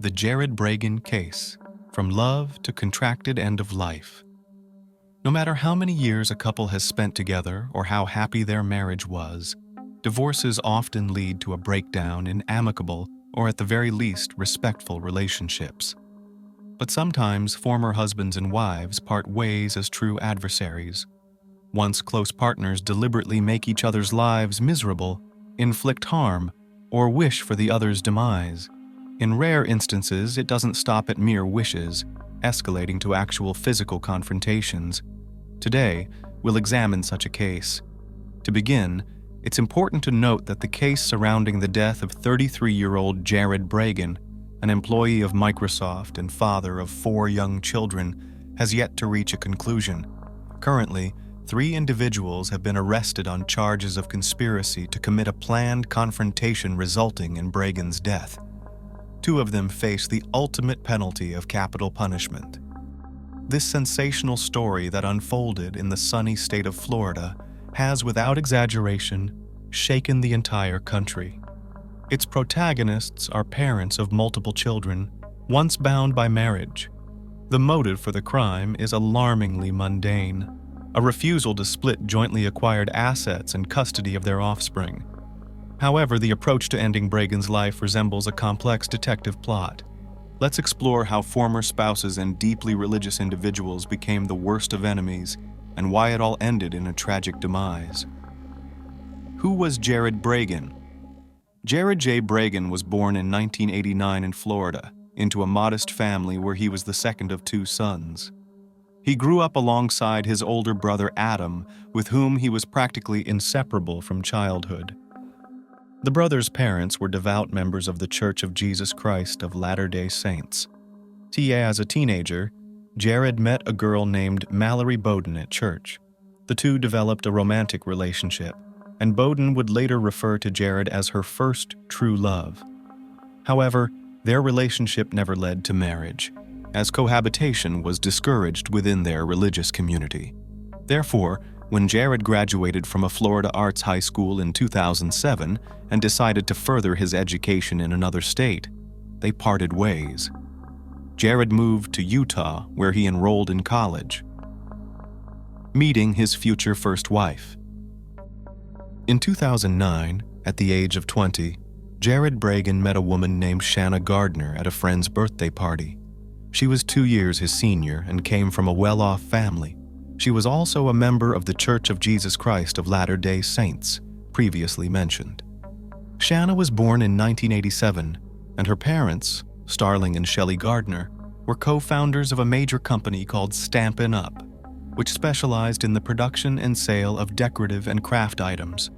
The Jared Braan Case, From Love to Contracted End of Life. No matter how many years a couple has spent together or how happy their marriage was, divorces often lead to a breakdown in amicable, or at the very least, respectful relationships. But sometimes former husbands and wives part ways as true adversaries. Once close partners deliberately make each other's lives miserable, inflict harm, or wish for the other's demise. In rare instances, it doesn't stop at mere wishes, escalating to actual physical confrontations. Today, we'll examine such a case. To begin, it's important to note that the case surrounding the death of 33-year-old Jared Braan, an employee of Microsoft and father of 4 young children, has yet to reach a conclusion. Currently, 3 individuals have been arrested on charges of conspiracy to commit a planned confrontation resulting in Bragan's death. 2 of them face the ultimate penalty of capital punishment. This sensational story that unfolded in the sunny state of Florida has, without exaggeration, shaken the entire country. Its protagonists are parents of multiple children, once bound by marriage. The motive for the crime is alarmingly mundane: a refusal to split jointly acquired assets and custody of their offspring. However, the approach to ending Bragan's life resembles a complex detective plot. Let's explore how former spouses and deeply religious individuals became the worst of enemies and why it all ended in a tragic demise. Who was Jared Braan? Jared J. Braan was born in 1989 in Florida, into a modest family where he was the second of 2 sons. He grew up alongside his older brother Adam, with whom he was practically inseparable from childhood. The brothers' parents were devout members of the Church of Jesus Christ of Latter-day Saints. As a teenager, Jared met a girl named Mallory Bowden at church. The 2 developed a romantic relationship, and Bowden would later refer to Jared as her first true love. However, their relationship never led to marriage, as cohabitation was discouraged within their religious community. Therefore, when Jared graduated from a Florida arts high school in 2007 and decided to further his education in another state, they parted ways. Jared moved to Utah, where he enrolled in college. Meeting his future first wife. In 2009, at the age of 20, Jared Braan met a woman named Shanna Gardner at a friend's birthday party. She was 2 years his senior and came from a well-off family. She was also a member of the Church of Jesus Christ of Latter-day Saints, previously mentioned. Shanna was born in 1987, and her parents, Starling and Shelley Gardner, were co-founders of a major company called Stampin' Up, which specialized in the production and sale of decorative and craft items.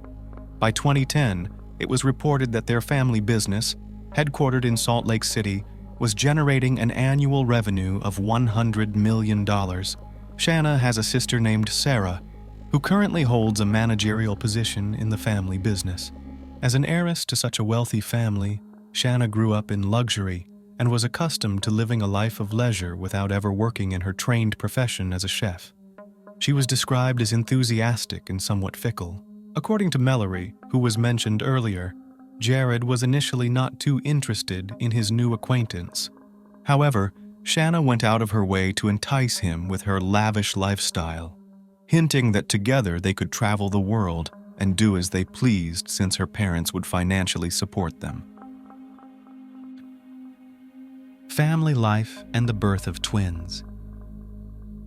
By 2010, it was reported that their family business, headquartered in Salt Lake City, was generating an annual revenue of $100 million. Shanna has a sister named Sarah, who currently holds a managerial position in the family business. As an heiress to such a wealthy family, Shanna grew up in luxury and was accustomed to living a life of leisure without ever working in her trained profession as a chef. She was described as enthusiastic and somewhat fickle. According to Mallory, who was mentioned earlier, Jared was initially not too interested in his new acquaintance. However, Shanna went out of her way to entice him with her lavish lifestyle, hinting that together they could travel the world and do as they pleased since her parents would financially support them. Family life and the birth of twins.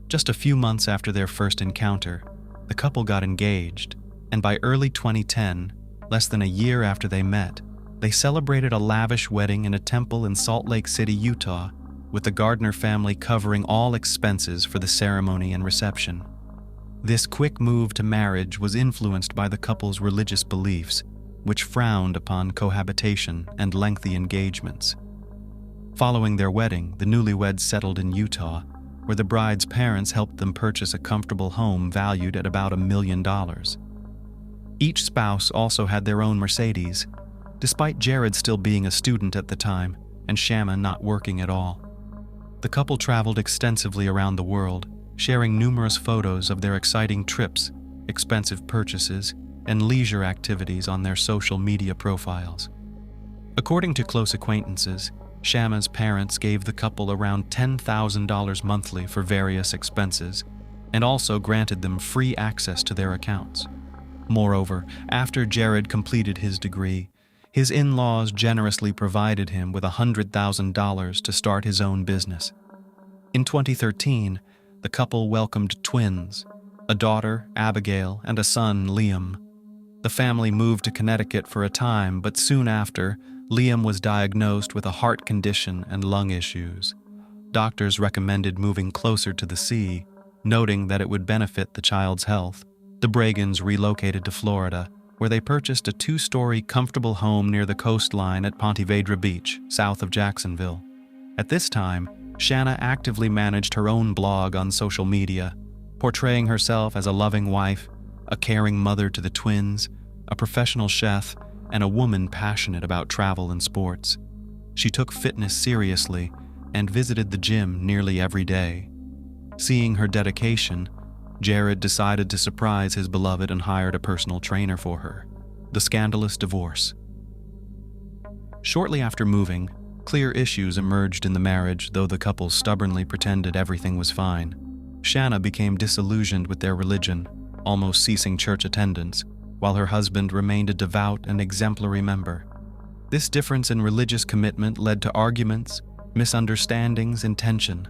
Just a few months after their first encounter, the couple got engaged, and by early 2010, less than a year after they met, they celebrated a lavish wedding in a temple in Salt Lake City, Utah, with the Gardner family covering all expenses for the ceremony and reception. This quick move to marriage was influenced by the couple's religious beliefs, which frowned upon cohabitation and lengthy engagements. Following their wedding, the newlyweds settled in Utah, where the bride's parents helped them purchase a comfortable home valued at about $1 million. Each spouse also had their own Mercedes, despite Jared still being a student at the time and Shanna not working at all. The couple traveled extensively around the world, sharing numerous photos of their exciting trips, expensive purchases, and leisure activities on their social media profiles. According to close acquaintances, Shanna's parents gave the couple around $10,000 monthly for various expenses and also granted them free access to their accounts. Moreover, after Jared completed his degree, his in-laws generously provided him with $100,000 to start his own business. In 2013, the couple welcomed twins, a daughter, Abigail, and a son, Liam. The family moved to Connecticut for a time, but soon after, Liam was diagnosed with a heart condition and lung issues. Doctors recommended moving closer to the sea, noting that it would benefit the child's health. The Bridegan's relocated to Florida, where they purchased a 2-story comfortable home near the coastline at Pontevedra Beach, south of Jacksonville. At this time, Shanna actively managed her own blog on social media, portraying herself as a loving wife, a caring mother to the twins, a professional chef, and a woman passionate about travel and sports. She took fitness seriously and visited the gym nearly every day. Seeing her dedication, Jared decided to surprise his beloved and hired a personal trainer for her. The scandalous divorce. Shortly after moving, clear issues emerged in the marriage, though the couple stubbornly pretended everything was fine. Shanna became disillusioned with their religion, almost ceasing church attendance, while her husband remained a devout and exemplary member. This difference in religious commitment led to arguments, misunderstandings, and tension.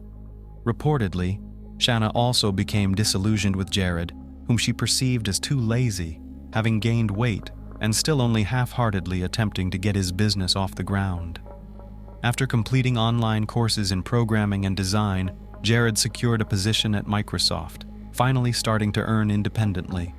Reportedly, Shanna also became disillusioned with Jared, whom she perceived as too lazy, having gained weight and still only half-heartedly attempting to get his business off the ground. After completing online courses in programming and design, Jared secured a position at Microsoft, finally starting to earn independently.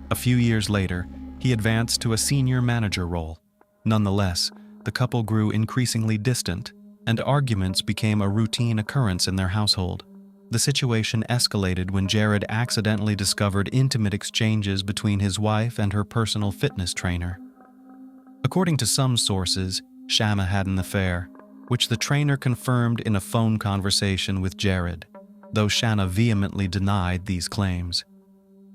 A few years later, he advanced to a senior manager role. Nonetheless, the couple grew increasingly distant, and arguments became a routine occurrence in their household. The situation escalated when Jared accidentally discovered intimate exchanges between his wife and her personal fitness trainer. According to some sources, Shanna had an affair, which the trainer confirmed in a phone conversation with Jared, though Shanna vehemently denied these claims.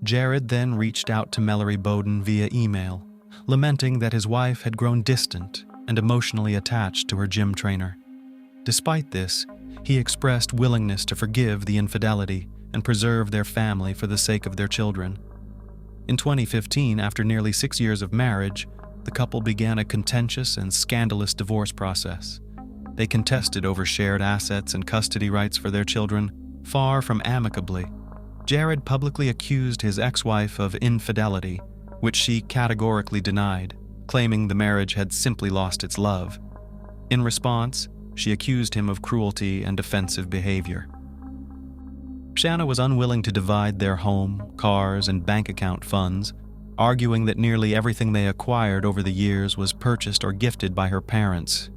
Jared then reached out to Mallory Bowden via email, lamenting that his wife had grown distant and emotionally attached to her gym trainer. Despite this, he expressed willingness to forgive the infidelity and preserve their family for the sake of their children. In 2015, after nearly 6 years of marriage, the couple began a contentious and scandalous divorce process. They contested over shared assets and custody rights for their children, far from amicably. Jared publicly accused his ex-wife of infidelity, which she categorically denied, claiming the marriage had simply lost its love. In response, she accused him of cruelty and offensive behavior. Shanna was unwilling to divide their home, cars, and bank account funds, arguing that nearly everything they acquired over the years was purchased or gifted by her parents.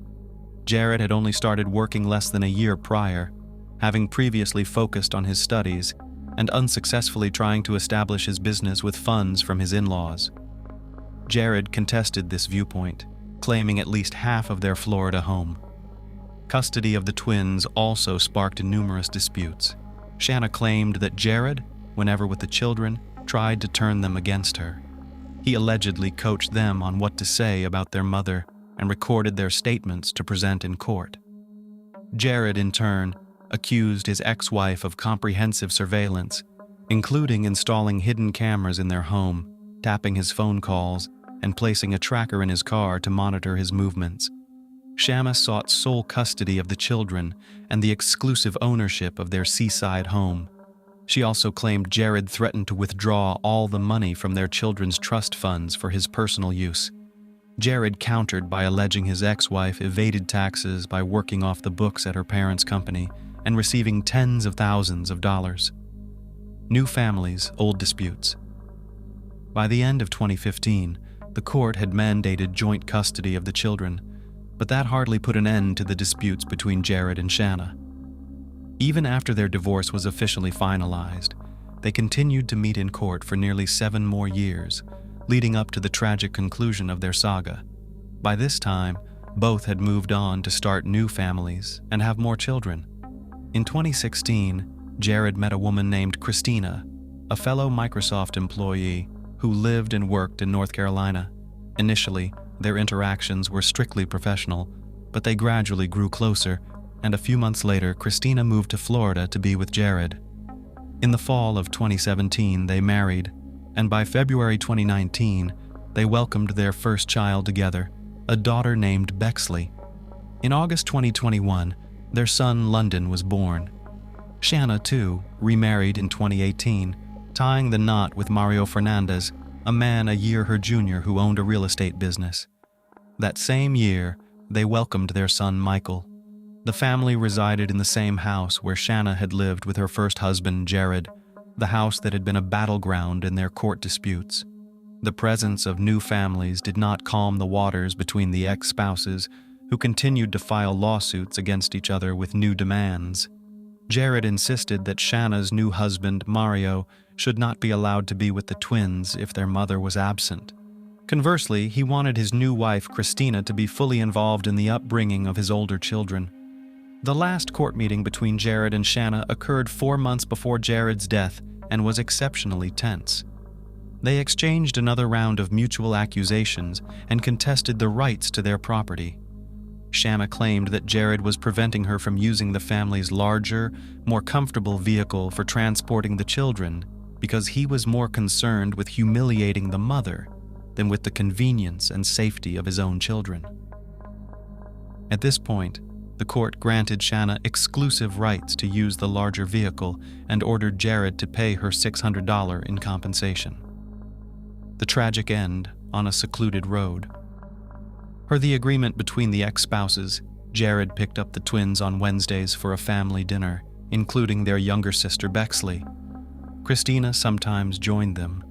Jared had only started working less than a year prior, having previously focused on his studies and unsuccessfully trying to establish his business with funds from his in-laws. Jared contested this viewpoint, claiming at least half of their Florida home. Custody of the twins also sparked numerous disputes. Shanna claimed that Jared, whenever with the children, tried to turn them against her. He allegedly coached them on what to say about their mother and recorded their statements to present in court. Jared, in turn, accused his ex-wife of comprehensive surveillance, including installing hidden cameras in their home, tapping his phone calls, and placing a tracker in his car to monitor his movements. Shanna sought sole custody of the children and the exclusive ownership of their seaside home. She also claimed Jared threatened to withdraw all the money from their children's trust funds for his personal use. Jared countered by alleging his ex-wife evaded taxes by working off the books at her parents' company and receiving tens of thousands of dollars. New families, old disputes. By the end of 2015, the court had mandated joint custody of the children, but that hardly put an end to the disputes between Jared and Shanna. Even after their divorce was officially finalized, they continued to meet in court for nearly 7 more years, leading up to the tragic conclusion of their saga. By this time, both had moved on to start new families and have more children. In 2016, Jared met a woman named Christina, a fellow Microsoft employee who lived and worked in North Carolina. Initially, their interactions were strictly professional, but they gradually grew closer, and a few months later, Christina moved to Florida to be with Jared. In the fall of 2017, they married, and by February 2019, they welcomed their first child together, a daughter named Bexley. In August 2021, their son London was born. Shanna, too, remarried in 2018, tying the knot with Mario Fernandez, a man a year her junior who owned a real estate business. That same year, they welcomed their son Michael. The family resided in the same house where Shanna had lived with her first husband, Jared, the house that had been a battleground in their court disputes. The presence of new families did not calm the waters between the ex-spouses, who continued to file lawsuits against each other with new demands. Jared insisted that Shanna's new husband, Mario, should not be allowed to be with the twins if their mother was absent. Conversely, he wanted his new wife, Christina, to be fully involved in the upbringing of his older children. The last court meeting between Jared and Shanna occurred 4 months before Jared's death and was exceptionally tense. They exchanged another round of mutual accusations and contested the rights to their property. Shanna claimed that Jared was preventing her from using the family's larger, more comfortable vehicle for transporting the children because he was more concerned with humiliating the mother than with the convenience and safety of his own children. At this point, the court granted Shanna exclusive rights to use the larger vehicle and ordered Jared to pay her $600 in compensation. The tragic end on a secluded road. Per the agreement between the ex-spouses, Jared picked up the twins on Wednesdays for a family dinner, including their younger sister Bexley. Christina sometimes joined them,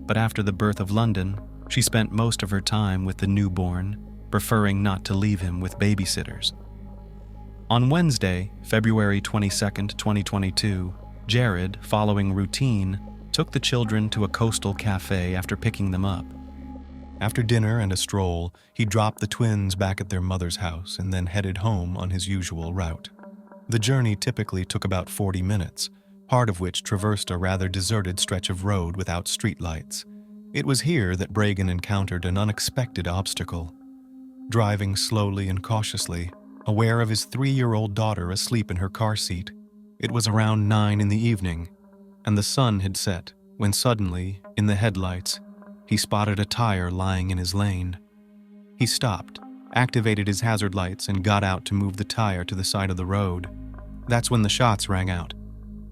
but after the birth of London, she spent most of her time with the newborn, preferring not to leave him with babysitters. On Wednesday, February 22, 2022, Jared, following routine, took the children to a coastal cafe after picking them up. After dinner and a stroll, he dropped the twins back at their mother's house and then headed home on his usual route. The journey typically took about 40 minutes, part of which traversed a rather deserted stretch of road without streetlights. It was here that Bridegan encountered an unexpected obstacle. Driving slowly and cautiously, aware of his 3-year-old daughter asleep in her car seat, it was around 9 in the evening, and the sun had set when suddenly, in the headlights, he spotted a tire lying in his lane. He stopped, activated his hazard lights, and got out to move the tire to the side of the road. That's when the shots rang out.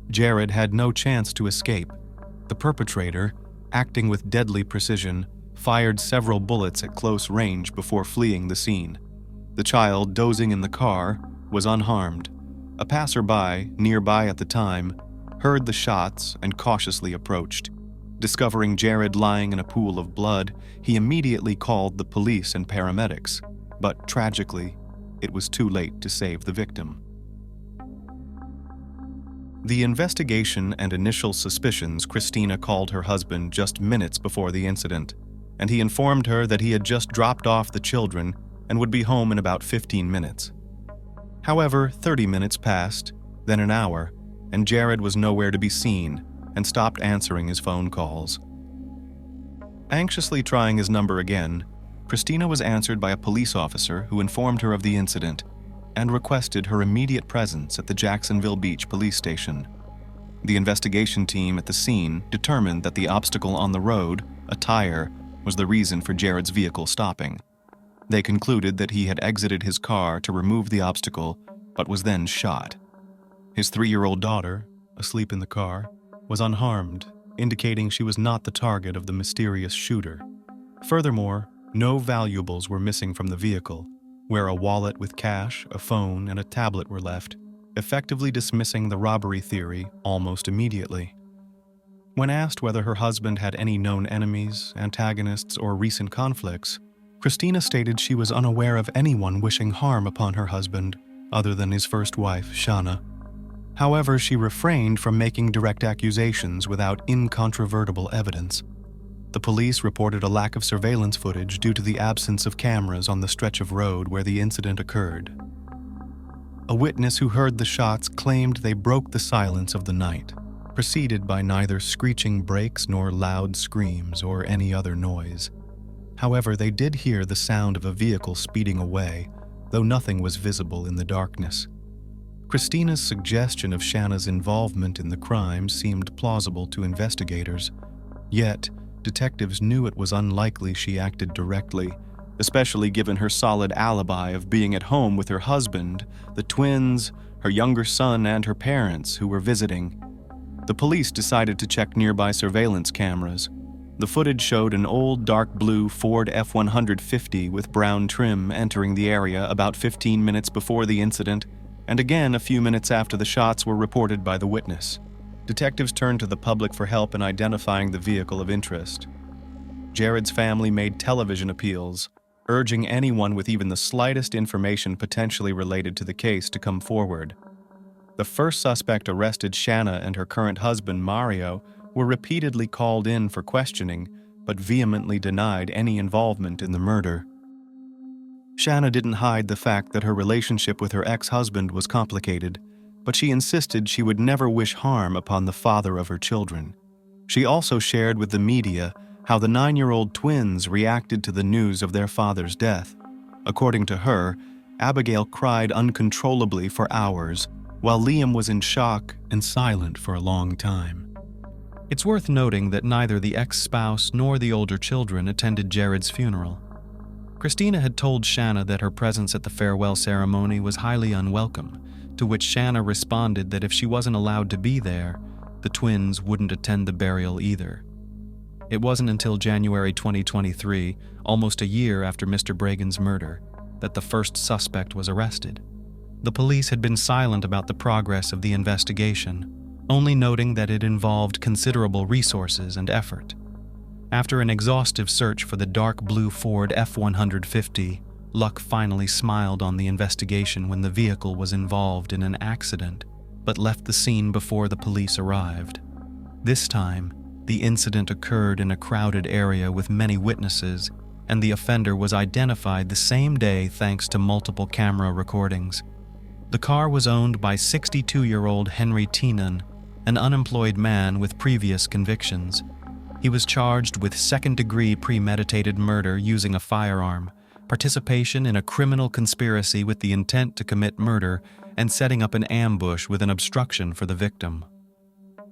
Jared had no chance to escape. The perpetrator, acting with deadly precision, fired several bullets at close range before fleeing the scene. The child, dozing in the car, was unharmed. A passerby, nearby at the time, heard the shots and cautiously approached. Discovering Jared lying in a pool of blood, he immediately called the police and paramedics, but tragically, it was too late to save the victim. The investigation and initial suspicions Christina called her husband just minutes before the incident, and he informed her that he had just dropped off the children and would be home in about 15 minutes. However, 30 minutes passed, then an hour, and Jared was nowhere to be seen and stopped answering his phone calls. Anxiously trying his number again, Christina was answered by a police officer who informed her of the incident and requested her immediate presence at the Jacksonville Beach police station. The investigation team at the scene determined that the obstacle on the road, a tire, was the reason for Jared's vehicle stopping. They concluded that he had exited his car to remove the obstacle, but was then shot. His 3-year-old daughter, asleep in the car, was unharmed, indicating she was not the target of the mysterious shooter. Furthermore, no valuables were missing from the vehicle, where a wallet with cash, a phone, and a tablet were left, effectively dismissing the robbery theory almost immediately. When asked whether her husband had any known enemies, antagonists, or recent conflicts, Christina stated she was unaware of anyone wishing harm upon her husband, other than his first wife, Shanna. However, she refrained from making direct accusations without incontrovertible evidence. The police reported a lack of surveillance footage due to the absence of cameras on the stretch of road where the incident occurred. A witness who heard the shots claimed they broke the silence of the night, preceded by neither screeching brakes nor loud screams or any other noise. However, they did hear the sound of a vehicle speeding away, though nothing was visible in the darkness. Christina's suggestion of Shanna's involvement in the crime seemed plausible to investigators, yet detectives knew it was unlikely she acted directly, especially given her solid alibi of being at home with her husband, the twins, her younger son, and her parents who were visiting. The police decided to check nearby surveillance cameras. The footage showed an old dark blue Ford F-150 with brown trim entering the area about 15 minutes before the incident, and again a few minutes after the shots were reported by the witness. Detectives turned to the public for help in identifying the vehicle of interest. Jared's family made television appeals, urging anyone with even the slightest information potentially related to the case to come forward. The first suspect arrested, Shanna and her current husband, Mario, were repeatedly called in for questioning, but vehemently denied any involvement in the murder. Shanna didn't hide the fact that her relationship with her ex-husband was complicated, but she insisted she would never wish harm upon the father of her children. She also shared with the media how the 9-year-old twins reacted to the news of their father's death. According to her, Abigail cried uncontrollably for hours, while Liam was in shock and silent for a long time. It's worth noting that neither the ex-spouse nor the older children attended Jared's funeral. Christina had told Shanna that her presence at the farewell ceremony was highly unwelcome, to which Shanna responded that if she wasn't allowed to be there, the twins wouldn't attend the burial either. It wasn't until January 2023, almost a year after Mr. Bridegan's murder, that the first suspect was arrested. The police had been silent about the progress of the investigation, only noting that it involved considerable resources and effort. After an exhaustive search for the dark blue Ford F-150, luck finally smiled on the investigation when the vehicle was involved in an accident, but left the scene before the police arrived. This time, the incident occurred in a crowded area with many witnesses, and the offender was identified the same day thanks to multiple camera recordings. The car was owned by 62-year-old Henry Tienan, an unemployed man with previous convictions. He was charged with second-degree premeditated murder using a firearm, participation in a criminal conspiracy with the intent to commit murder, and setting up an ambush with an obstruction for the victim.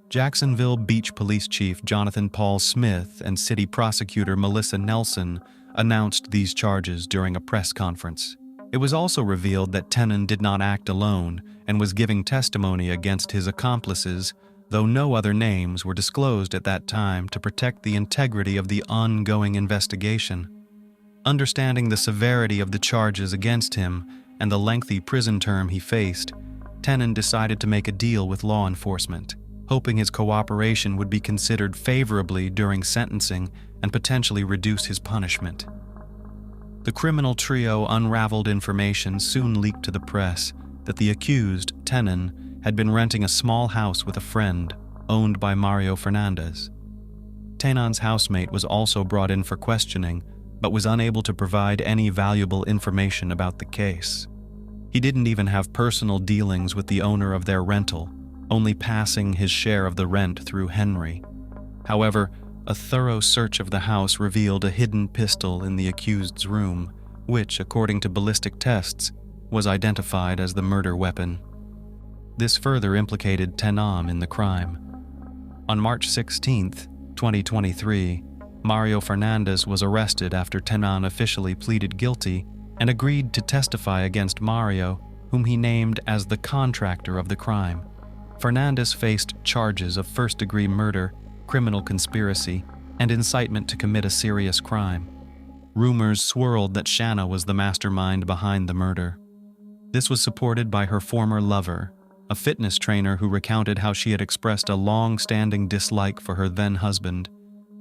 Jacksonville Beach Police Chief Jonathan Paul Smith and City Prosecutor Melissa Nelson announced these charges during a press conference. It was also revealed that Tienan did not act alone and was giving testimony against his accomplices, though no other names were disclosed at that time to protect the integrity of the ongoing investigation. Understanding the severity of the charges against him and the lengthy prison term he faced, Tienan decided to make a deal with law enforcement, hoping his cooperation would be considered favorably during sentencing and potentially reduce his punishment. The criminal trio unraveled information soon leaked to the press that the accused, Tienan, had been renting a small house with a friend, owned by Mario Fernandez. Tienan's housemate was also brought in for questioning, but was unable to provide any valuable information about the case. He didn't even have personal dealings with the owner of their rental, only passing his share of the rent through Henry. However, a thorough search of the house revealed a hidden pistol in the accused's room, which, according to ballistic tests, was identified as the murder weapon. This further implicated Tienan in the crime. On March 16, 2023, Mario Fernandez was arrested after Tienan officially pleaded guilty and agreed to testify against Mario, whom he named as the contractor of the crime. Fernandez faced charges of first-degree murder, criminal conspiracy, and incitement to commit a serious crime. Rumors swirled that Shanna was the mastermind behind the murder. This was supported by her former lover, a fitness trainer who recounted how she had expressed a long-standing dislike for her then-husband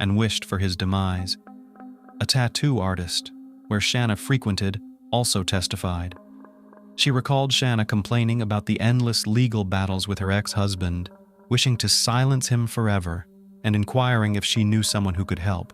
and wished for his demise. A tattoo artist, where Shanna frequented, also testified. She recalled Shanna complaining about the endless legal battles with her ex-husband, wishing to silence him forever, and inquiring if she knew someone who could help.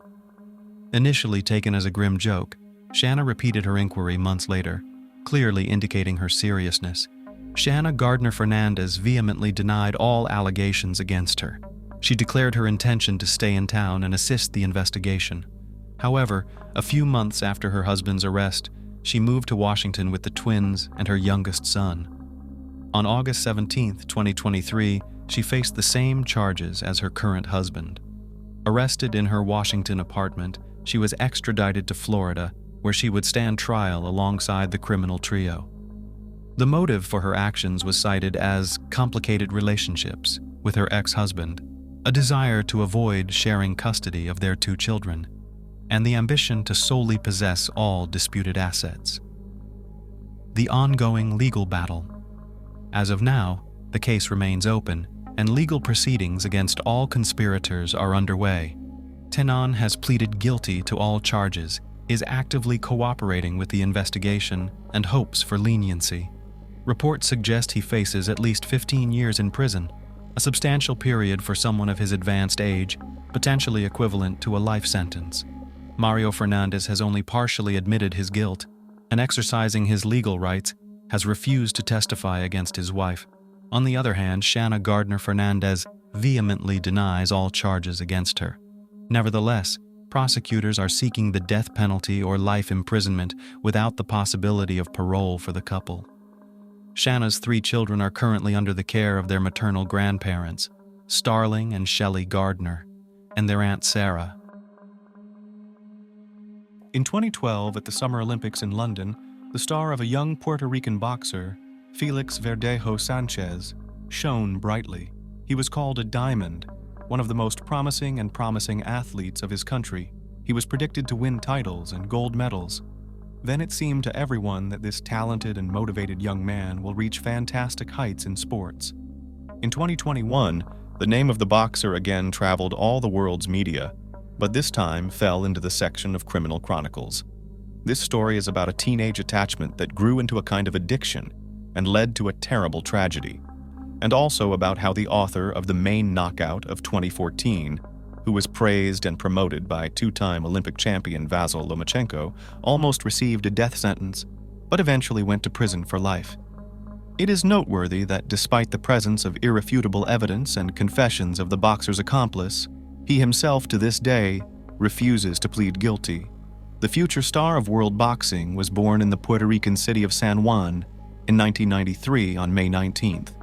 Initially taken as a grim joke, Shanna repeated her inquiry months later, clearly indicating her seriousness. Shanna Gardner Fernandez vehemently denied all allegations against her. She declared her intention to stay in town and assist the investigation. However, a few months after her husband's arrest, she moved to Washington with the twins and her youngest son. On August 17, 2023, she faced the same charges as her current husband. Arrested in her Washington apartment, she was extradited to Florida, where she would stand trial alongside the criminal trio. The motive for her actions was cited as complicated relationships with her ex-husband, a desire to avoid sharing custody of their 2 children, and the ambition to solely possess all disputed assets. The ongoing legal battle. As of now, the case remains open, and legal proceedings against all conspirators are underway. Tenon has pleaded guilty to all charges, is actively cooperating with the investigation, and hopes for leniency. Reports suggest he faces at least 15 years in prison, a substantial period for someone of his advanced age, potentially equivalent to a life sentence. Mario Fernandez has only partially admitted his guilt, and exercising his legal rights, has refused to testify against his wife. On the other hand, Shanna Gardner Fernandez vehemently denies all charges against her. Nevertheless, prosecutors are seeking the death penalty or life imprisonment without the possibility of parole for the couple. Shanna's 3 children are currently under the care of their maternal grandparents, Starling and Shelley Gardner, and their Aunt Sarah. In 2012, at the Summer Olympics in London, the star of a young Puerto Rican boxer, Felix Verdejo Sanchez, shone brightly. He was called a diamond, one of the most promising athletes of his country. He was predicted to win titles and gold medals. Then it seemed to everyone that this talented and motivated young man will reach fantastic heights in sports. In 2021, the name of the boxer again traveled all the world's media, but this time fell into the section of criminal chronicles. This story is about a teenage attachment that grew into a kind of addiction and led to a terrible tragedy, and also about how the author of the main knockout of 2014, who was praised and promoted by 2-time Olympic champion Vasyl Lomachenko, almost received a death sentence, but eventually went to prison for life. It is noteworthy that despite the presence of irrefutable evidence and confessions of the boxer's accomplice, he himself to this day refuses to plead guilty. The future star of world boxing was born in the Puerto Rican city of San Juan in 1993 on May 19th.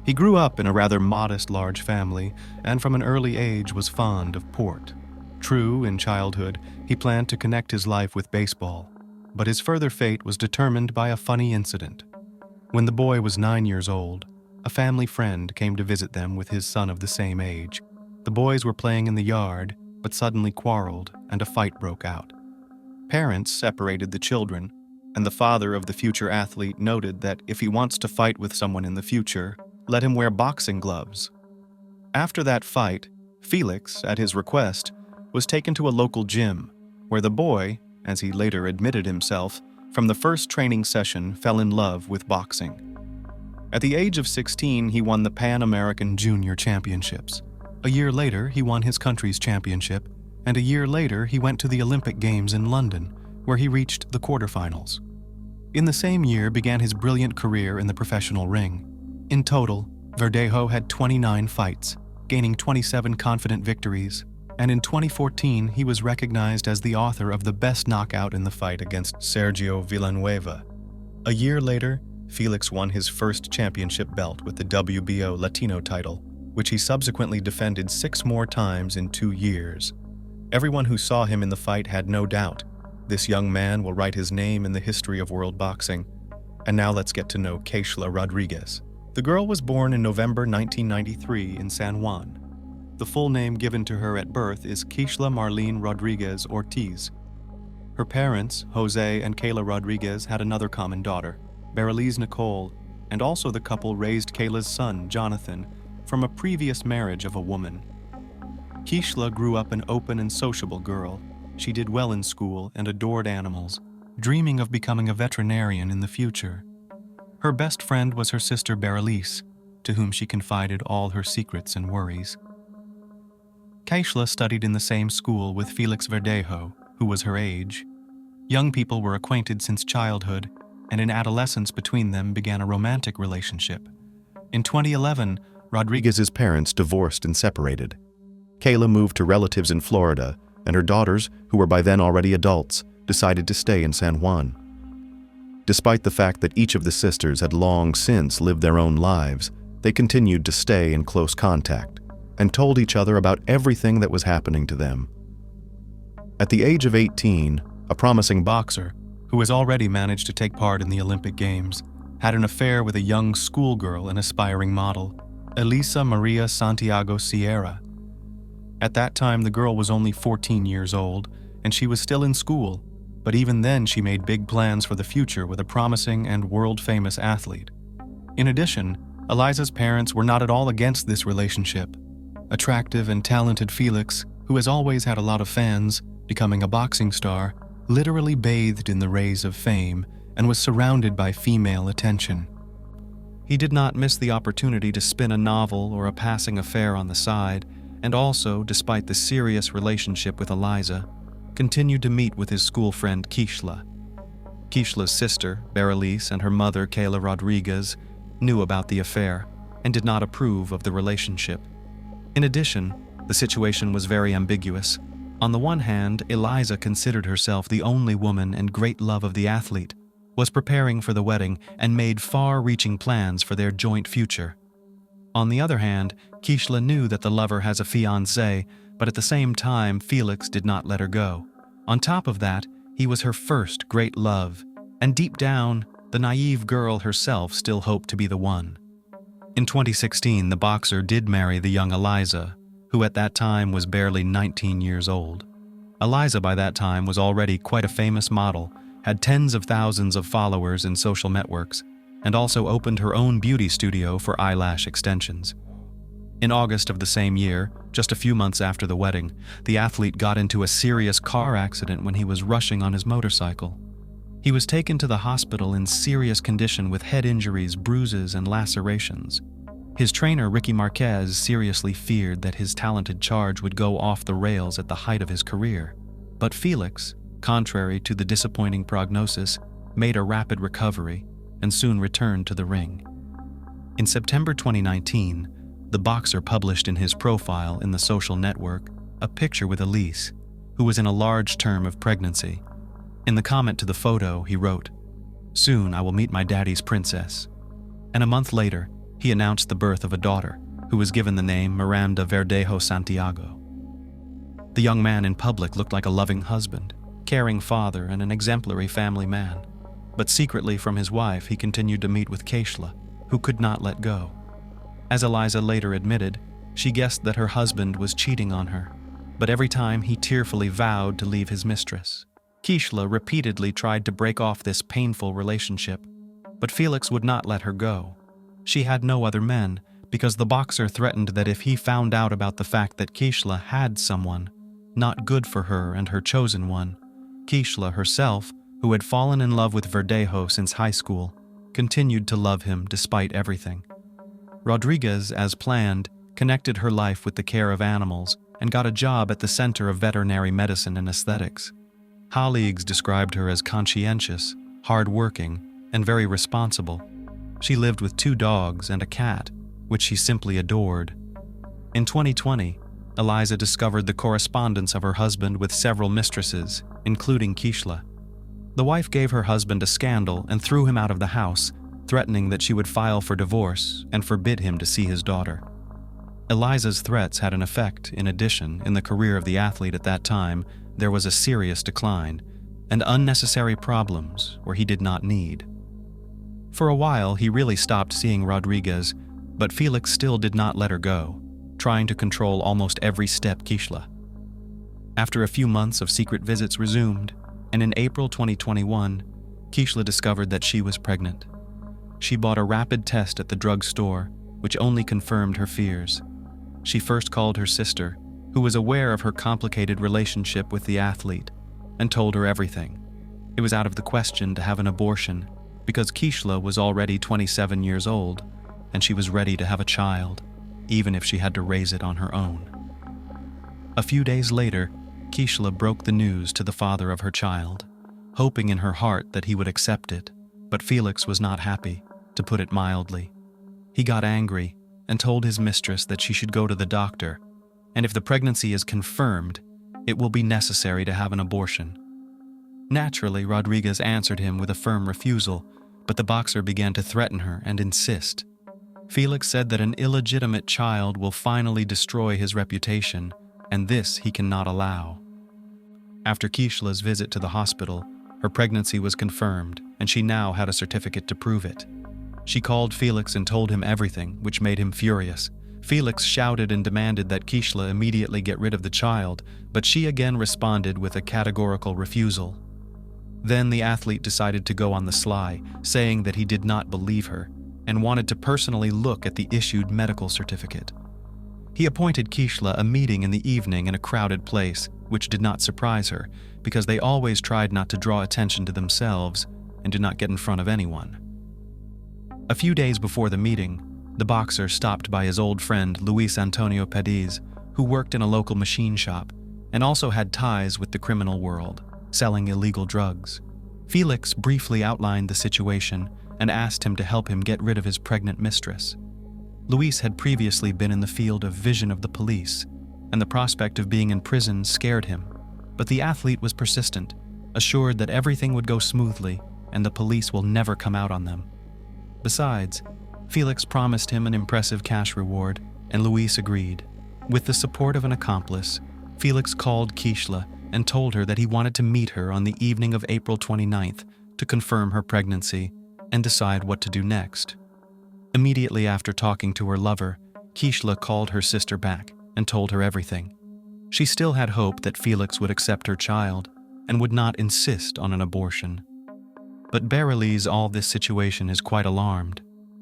He grew up in a rather modest large family and from an early age was fond of port. True, in childhood, he planned to connect his life with baseball, but his further fate was determined by a funny incident. When the boy was 9 years old, a family friend came to visit them with his son of the same age. The boys were playing in the yard, but suddenly quarreled and a fight broke out. Parents separated the children, and the father of the future athlete noted that if he wants to fight with someone in the future, let him wear boxing gloves. After that fight, Felix, at his request, was taken to a local gym, where the boy, as he later admitted himself, from the first training session fell in love with boxing. At the age of 16, he won the Pan American Junior Championships. A year later, he won his country's championship, and a year later, he went to the Olympic Games in London, where he reached the quarterfinals. In the same year began his brilliant career in the professional ring. In total, Verdejo had 29 fights, gaining 27 confident victories, and in 2014 he was recognized as the author of the best knockout in the fight against Sergio Villanueva. A year later, Felix won his first championship belt with the WBO Latino title, which he subsequently defended 6 more times in 2 years. Everyone who saw him in the fight had no doubt, this young man will write his name in the history of world boxing. And now let's get to know Kayla Rodriguez. The girl was born in November 1993 in San Juan. The full name given to her at birth is Kayla Marlene Rodriguez Ortiz. Her parents, Jose and Kayla Rodriguez, had another common daughter, Bereliz Nicole, and also the couple raised Kayla's son, Jonathan, from a previous marriage of a woman. Kayla grew up an open and sociable girl. She did well in school and adored animals, dreaming of becoming a veterinarian in the future. Her best friend was her sister Bereliz, to whom she confided all her secrets and worries. Kayla studied in the same school with Felix Verdejo, who was her age. Young people were acquainted since childhood, and in adolescence between them began a romantic relationship. In 2011, Rodriguez's parents divorced and separated. Kayla moved to relatives in Florida, and her daughters, who were by then already adults, decided to stay in San Juan. Despite the fact that each of the sisters had long since lived their own lives, they continued to stay in close contact and told each other about everything that was happening to them. At the age of 18, a promising boxer, who has already managed to take part in the Olympic Games, had an affair with a young schoolgirl and aspiring model, Elisa Maria Santiago Sierra. At that time, the girl was only 14 years old, and she was still in school, but even then she made big plans for the future with a promising and world-famous athlete. In addition, Eliza's parents were not at all against this relationship. Attractive and talented Felix, who has always had a lot of fans, becoming a boxing star, literally bathed in the rays of fame and was surrounded by female attention. He did not miss the opportunity to spin a novel or a passing affair on the side, and also, despite the serious relationship with Eliza, continued to meet with his school friend Kayla. Kayla's sister, Berenice, and her mother, Kayla Rodriguez, knew about the affair and did not approve of the relationship. In addition, the situation was very ambiguous. On the one hand, Eliza considered herself the only woman and great love of the athlete, was preparing for the wedding, and made far-reaching plans for their joint future. On the other hand, Kayla knew that the lover has a fiancé, but at the same time, Felix did not let her go. On top of that, he was her first great love, and deep down, the naive girl herself still hoped to be the one. In 2016, the boxer did marry the young Eliza, who at that time was barely 19 years old. Eliza by that time was already quite a famous model, had tens of thousands of followers in social networks, and also opened her own beauty studio for eyelash extensions. In August of the same year, just a few months after the wedding, the athlete got into a serious car accident when he was rushing on his motorcycle. He was taken to the hospital in serious condition with head injuries, bruises, and lacerations. His trainer, Ricky Marquez, seriously feared that his talented charge would go off the rails at the height of his career. But Felix, contrary to the disappointing prognosis, made a rapid recovery and soon returned to the ring. In September 2019, the boxer published in his profile in the social network a picture with Elise, who was in a large term of pregnancy. In the comment to the photo, he wrote, "Soon I will meet my daddy's princess." And a month later, he announced the birth of a daughter, who was given the name Miranda Verdejo Santiago. The young man in public looked like a loving husband, caring father, and an exemplary family man. But secretly from his wife, he continued to meet with Kayla, who could not let go. As Eliza later admitted, she guessed that her husband was cheating on her, but every time he tearfully vowed to leave his mistress. Kayla repeatedly tried to break off this painful relationship, but Felix would not let her go. She had no other men, because the boxer threatened that if he found out about the fact that Kayla had someone, not good for her and her chosen one, Kayla herself, who had fallen in love with Verdejo since high school, continued to love him despite everything. Rodriguez, as planned, connected her life with the care of animals and got a job at the Center of Veterinary Medicine and Aesthetics. Colleagues described her as conscientious, hard-working, and very responsible. She lived with 2 dogs and a cat, which she simply adored. In 2020, Eliza discovered the correspondence of her husband with several mistresses, including Kayla. The wife gave her husband a scandal and threw him out of the house, threatening that she would file for divorce and forbid him to see his daughter. Eliza's threats had an effect. In addition, in the career of the athlete at that time, there was a serious decline and unnecessary problems where he did not need. For a while, he really stopped seeing Rodriguez, but Felix still did not let her go, trying to control almost every step Kayla. After a few months of secret visits resumed, and in April 2021, Kayla discovered that she was pregnant. She bought a rapid test at the drugstore, which only confirmed her fears. She first called her sister, who was aware of her complicated relationship with the athlete, and told her everything. It was out of the question to have an abortion, because Kayla was already 27 years old, and she was ready to have a child, even if she had to raise it on her own. A few days later, Kayla broke the news to the father of her child, hoping in her heart that he would accept it, but Felix was not happy, to put it mildly. He got angry and told his mistress that she should go to the doctor, and if the pregnancy is confirmed, it will be necessary to have an abortion. Naturally, Rodriguez answered him with a firm refusal, but the boxer began to threaten her and insist. Felix said that an illegitimate child will finally destroy his reputation, and this he cannot allow. After Kayla's visit to the hospital, her pregnancy was confirmed, and she now had a certificate to prove it. She called Felix and told him everything, which made him furious. Felix shouted and demanded that Kayla immediately get rid of the child, but she again responded with a categorical refusal. Then the athlete decided to go on the sly, saying that he did not believe her and wanted to personally look at the issued medical certificate. He appointed Kayla a meeting in the evening in a crowded place, which did not surprise her because they always tried not to draw attention to themselves and did not get in front of anyone. A few days before the meeting, the boxer stopped by his old friend Luis Antonio Pediz, who worked in a local machine shop and also had ties with the criminal world, selling illegal drugs. Felix briefly outlined the situation and asked him to help him get rid of his pregnant mistress. Luis had previously been in the field of vision of the police, and the prospect of being in prison scared him, but the athlete was persistent, assured that everything would go smoothly and the police will never come out on them. Besides, Felix promised him an impressive cash reward, and Luis agreed. With the support of an accomplice, Felix called Kayla and told her that he wanted to meet her on the evening of April 29th to confirm her pregnancy and decide what to do next. Immediately after talking to her lover, Kayla called her sister back and told her everything. She still had hope that Felix would accept her child and would not insist on an abortion. But Berylise all this situation is quite alarmed.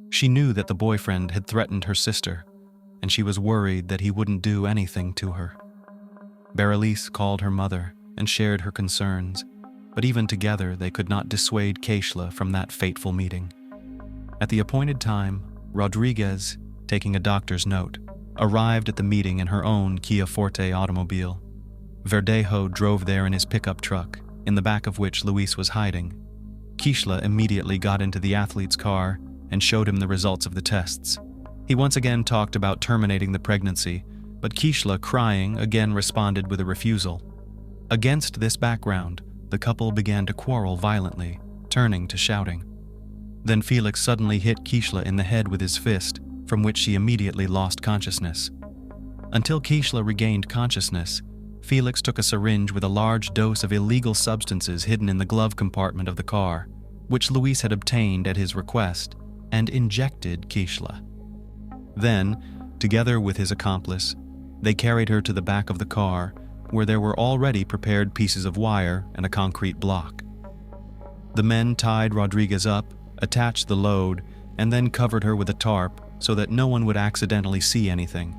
She knew that the boyfriend had threatened her sister, and she was worried that he wouldn't do anything to her. Berylise called her mother and shared her concerns, but even together they could not dissuade Kayla from that fateful meeting. At the appointed time, Rodriguez, taking a doctor's note, arrived at the meeting in her own Kia Forte automobile. Verdejo drove there in his pickup truck, in the back of which Luis was hiding. Kayla immediately got into the athlete's car and showed him the results of the tests. He once again talked about terminating the pregnancy, but Kayla, crying, again responded with a refusal. Against this background, the couple began to quarrel violently, turning to shouting. Then Felix suddenly hit Kayla in the head with his fist, from which she immediately lost consciousness. Until Kayla regained consciousness, Felix took a syringe with a large dose of illegal substances hidden in the glove compartment of the car, which Luis had obtained at his request, and injected Kayla. Then, together with his accomplice, they carried her to the back of the car, where there were already prepared pieces of wire and a concrete block. The men tied Rodriguez up, attached the load, and then covered her with a tarp so that no one would accidentally see anything.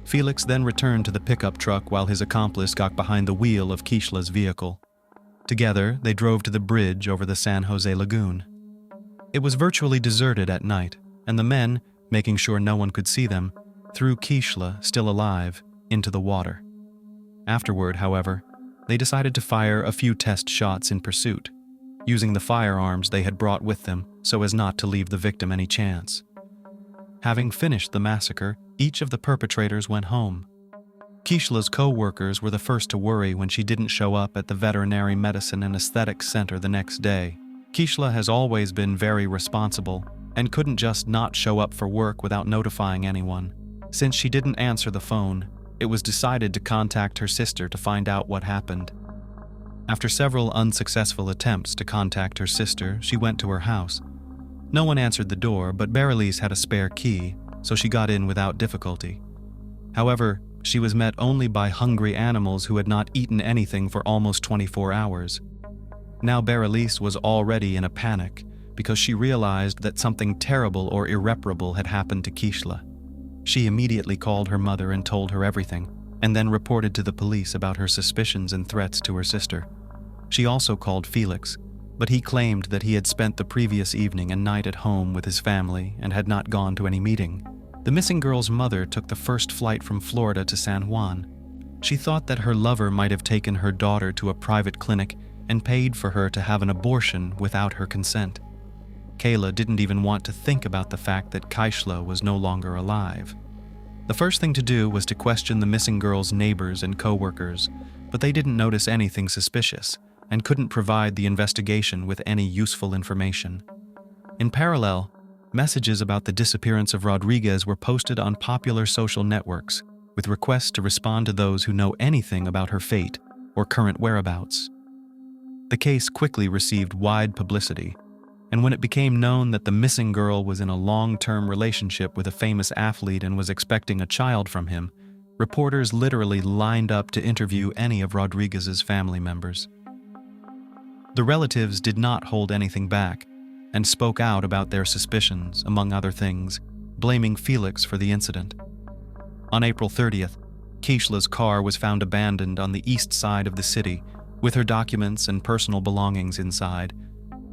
Felix then returned to the pickup truck while his accomplice got behind the wheel of Kayla's vehicle. Together, they drove to the bridge over the San Jose Lagoon. It was virtually deserted at night, and the men, making sure no one could see them, threw Kayla, still alive, into the water. Afterward, however, they decided to fire a few test shots in pursuit, using the firearms they had brought with them so as not to leave the victim any chance. Having finished the massacre, each of the perpetrators went home. Kayla's co-workers were the first to worry when she didn't show up at the Veterinary Medicine and Aesthetics Center the next day. Kayla has always been very responsible and couldn't just not show up for work without notifying anyone. Since she didn't answer the phone, it was decided to contact her sister to find out what happened. After several unsuccessful attempts to contact her sister, she went to her house. No one answered the door, but Berylise had a spare key, so she got in without difficulty. However, she was met only by hungry animals who had not eaten anything for almost 24 hours. Now Berylise was already in a panic because she realized that something terrible or irreparable had happened to Kayla. She immediately called her mother and told her everything, and then reported to the police about her suspicions and threats to her sister. She also called Felix, but he claimed that he had spent the previous evening and night at home with his family and had not gone to any meeting. The missing girl's mother took the first flight from Florida to San Juan. She thought that her lover might have taken her daughter to a private clinic and paid for her to have an abortion without her consent. Kayla didn't even want to think about the fact that Kayla was no longer alive. The first thing to do was to question the missing girl's neighbors and co-workers, but they didn't notice anything suspicious, and couldn't provide the investigation with any useful information. In parallel, messages about the disappearance of Rodriguez were posted on popular social networks with requests to respond to those who know anything about her fate or current whereabouts. The case quickly received wide publicity, and when it became known that the missing girl was in a long-term relationship with a famous athlete and was expecting a child from him, reporters literally lined up to interview any of Rodriguez's family members. The relatives did not hold anything back and spoke out about their suspicions, among other things, blaming Felix for the incident. On April 30th, Kayla's car was found abandoned on the east side of the city, with her documents and personal belongings inside.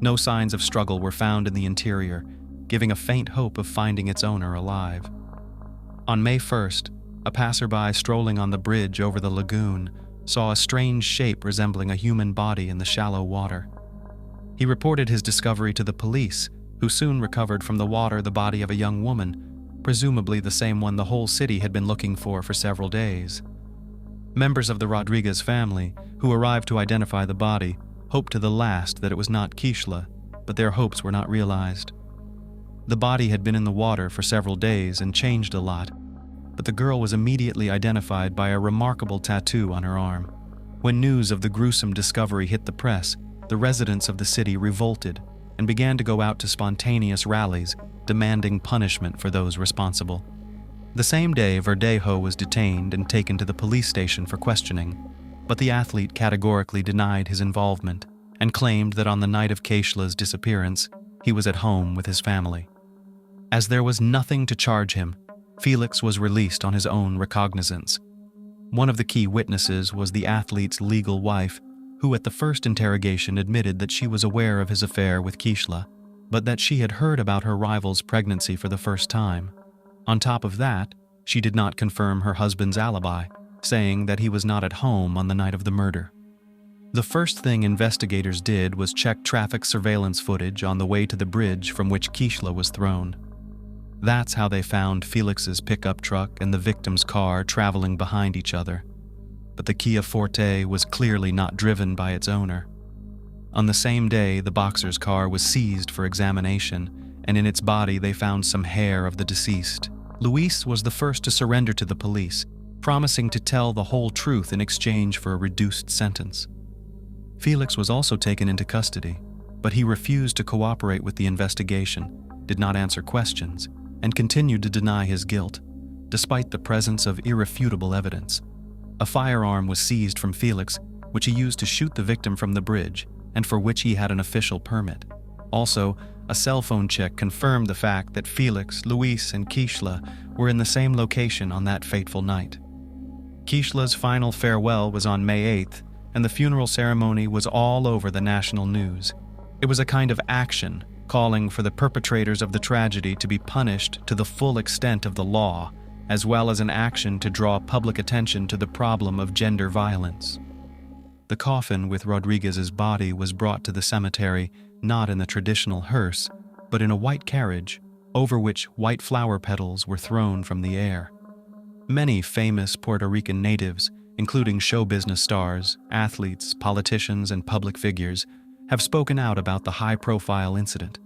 No signs of struggle were found in the interior, giving a faint hope of finding its owner alive. On May 1st, a passerby strolling on the bridge over the lagoon saw a strange shape resembling a human body in the shallow water. He reported his discovery to the police, who soon recovered from the water the body of a young woman, presumably the same one the whole city had been looking for several days. Members of the Rodriguez family, who arrived to identify the body, hoped to the last that it was not Kayla, but their hopes were not realized. The body had been in the water for several days and changed a lot, but the girl was immediately identified by a remarkable tattoo on her arm. When news of the gruesome discovery hit the press, the residents of the city revolted and began to go out to spontaneous rallies, demanding punishment for those responsible. The same day, Verdejo was detained and taken to the police station for questioning, but the athlete categorically denied his involvement and claimed that on the night of Kayla's disappearance, he was at home with his family. As there was nothing to charge him, Felix was released on his own recognizance. One of the key witnesses was the athlete's legal wife, who at the first interrogation admitted that she was aware of his affair with Kayla, but that she had heard about her rival's pregnancy for the first time. On top of that, she did not confirm her husband's alibi, saying that he was not at home on the night of the murder. The first thing investigators did was check traffic surveillance footage on the way to the bridge from which Kayla was thrown. That's how they found Felix's pickup truck and the victim's car traveling behind each other. But the Kia Forte was clearly not driven by its owner. On the same day, the boxer's car was seized for examination, and in its body they found some hair of the deceased. Luis was the first to surrender to the police, promising to tell the whole truth in exchange for a reduced sentence. Felix was also taken into custody, but he refused to cooperate with the investigation, did not answer questions, and continued to deny his guilt, despite the presence of irrefutable evidence. A firearm was seized from Felix, which he used to shoot the victim from the bridge, and for which he had an official permit. Also, a cell phone check confirmed the fact that Felix, Luis, and Kayla were in the same location on that fateful night. Kayla's final farewell was on May 8th, and the funeral ceremony was all over the national news. It was a kind of action, calling for the perpetrators of the tragedy to be punished to the full extent of the law, as well as an action to draw public attention to the problem of gender violence. The coffin with Rodriguez's body was brought to the cemetery not in the traditional hearse, but in a white carriage, over which white flower petals were thrown from the air. Many famous Puerto Rican natives, including show business stars, athletes, politicians, and public figures, have spoken out about the high-profile incident.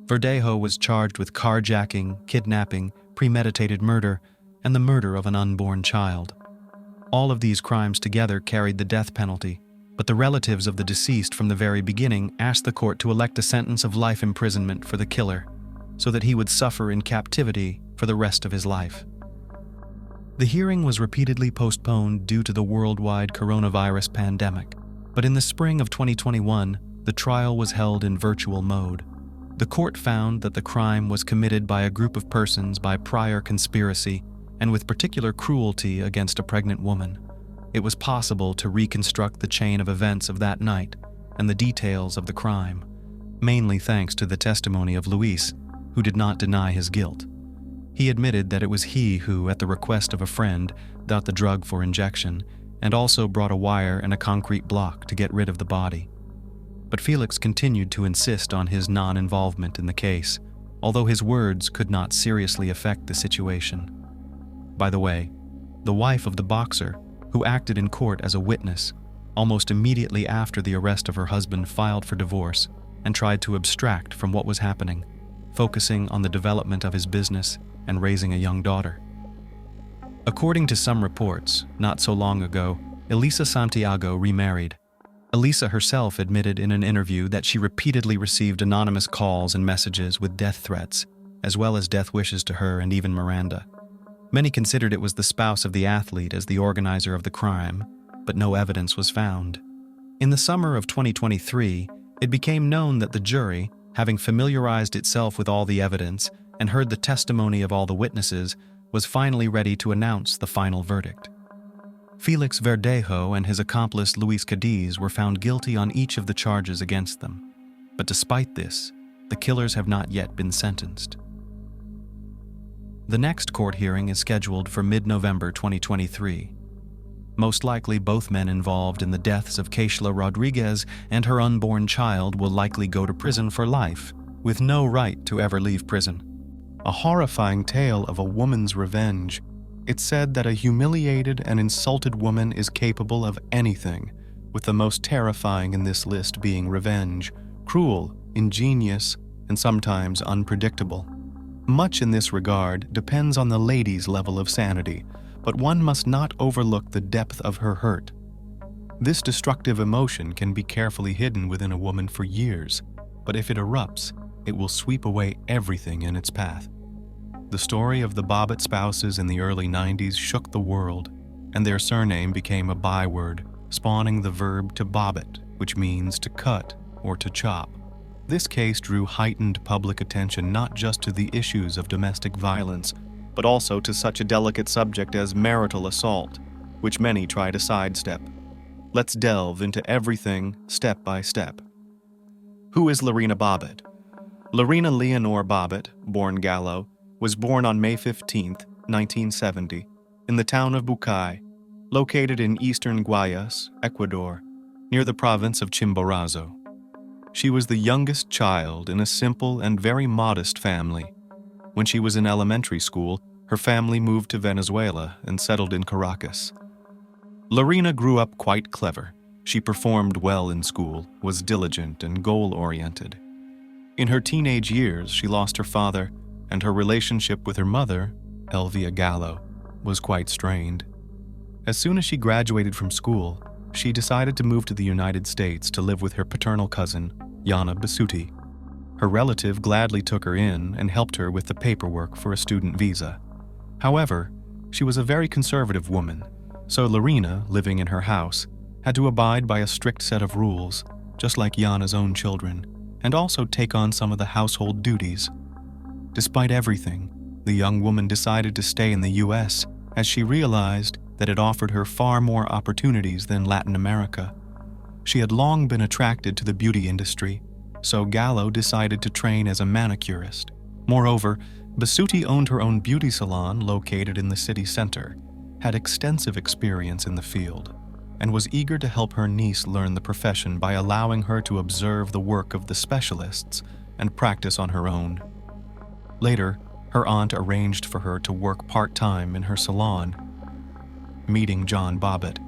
Verdejo was charged with carjacking, kidnapping, premeditated murder, and the murder of an unborn child. All of these crimes together carried the death penalty, but the relatives of the deceased from the very beginning asked the court to elect a sentence of life imprisonment for the killer, so that he would suffer in captivity for the rest of his life. The hearing was repeatedly postponed due to the worldwide coronavirus pandemic, but in the spring of 2021, the trial was held in virtual mode. The court found that the crime was committed by a group of persons by prior conspiracy and with particular cruelty against a pregnant woman. It was possible to reconstruct the chain of events of that night and the details of the crime, mainly thanks to the testimony of Luis, who did not deny his guilt. He admitted that it was he who, at the request of a friend, got the drug for injection and also brought a wire and a concrete block to get rid of the body. But Felix continued to insist on his non-involvement in the case, although his words could not seriously affect the situation. By the way, the wife of the boxer, who acted in court as a witness, almost immediately after the arrest of her husband, filed for divorce and tried to abstract from what was happening, focusing on the development of his business and raising a young daughter. According to some reports, not so long ago, Elisa Santiago remarried. Elisa herself admitted in an interview that she repeatedly received anonymous calls and messages with death threats, as well as death wishes to her and even Miranda. Many considered it was the spouse of the athlete as the organizer of the crime, but no evidence was found. In the summer of 2023, it became known that the jury, having familiarized itself with all the evidence and heard the testimony of all the witnesses, was finally ready to announce the final verdict. Felix Verdejo and his accomplice Luis Cadiz were found guilty on each of the charges against them. But despite this, the killers have not yet been sentenced. The next court hearing is scheduled for mid-November 2023. Most likely, both men involved in the deaths of Kayla Rodriguez and her unborn child will likely go to prison for life, with no right to ever leave prison. A horrifying tale of a woman's revenge. It's said that a humiliated and insulted woman is capable of anything, with the most terrifying in this list being revenge, cruel, ingenious, and sometimes unpredictable. Much in this regard depends on the lady's level of sanity, but one must not overlook the depth of her hurt. This destructive emotion can be carefully hidden within a woman for years, but if it erupts, it will sweep away everything in its path. The story of the Bobbit spouses in the early 90s shook the world, and their surname became a byword, spawning the verb to bobbit, which means to cut or to chop. This case drew heightened public attention not just to the issues of domestic violence, but also to such a delicate subject as marital assault, which many try to sidestep. Let's delve into everything step by step. Who is Lorina Bobbit? Lorina Leonore Bobbit, born Gallo, was born on May 15, 1970, in the town of Bucay, located in eastern Guayas, Ecuador, near the province of Chimborazo. She was the youngest child in a simple and very modest family. When she was in elementary school, her family moved to Venezuela and settled in Caracas. Lorina grew up quite clever. She performed well in school, was diligent and goal-oriented. In her teenage years, she lost her father, and her relationship with her mother, Elvia Gallo, was quite strained. As soon as she graduated from school, she decided to move to the United States to live with her paternal cousin, Yana Basutti. Her relative gladly took her in and helped her with the paperwork for a student visa. However, she was a very conservative woman, so Lorina, living in her house, had to abide by a strict set of rules, just like Yana's own children, and also take on some of the household duties. Despite everything, the young woman decided to stay in the U.S. as she realized that it offered her far more opportunities than Latin America. She had long been attracted to the beauty industry, so Gallo decided to train as a manicurist. Moreover, Basutti owned her own beauty salon located in the city center, had extensive experience in the field, and was eager to help her niece learn the profession by allowing her to observe the work of the specialists and practice on her own. Later, her aunt arranged for her to work part-time in her salon. Meeting John Bobbit.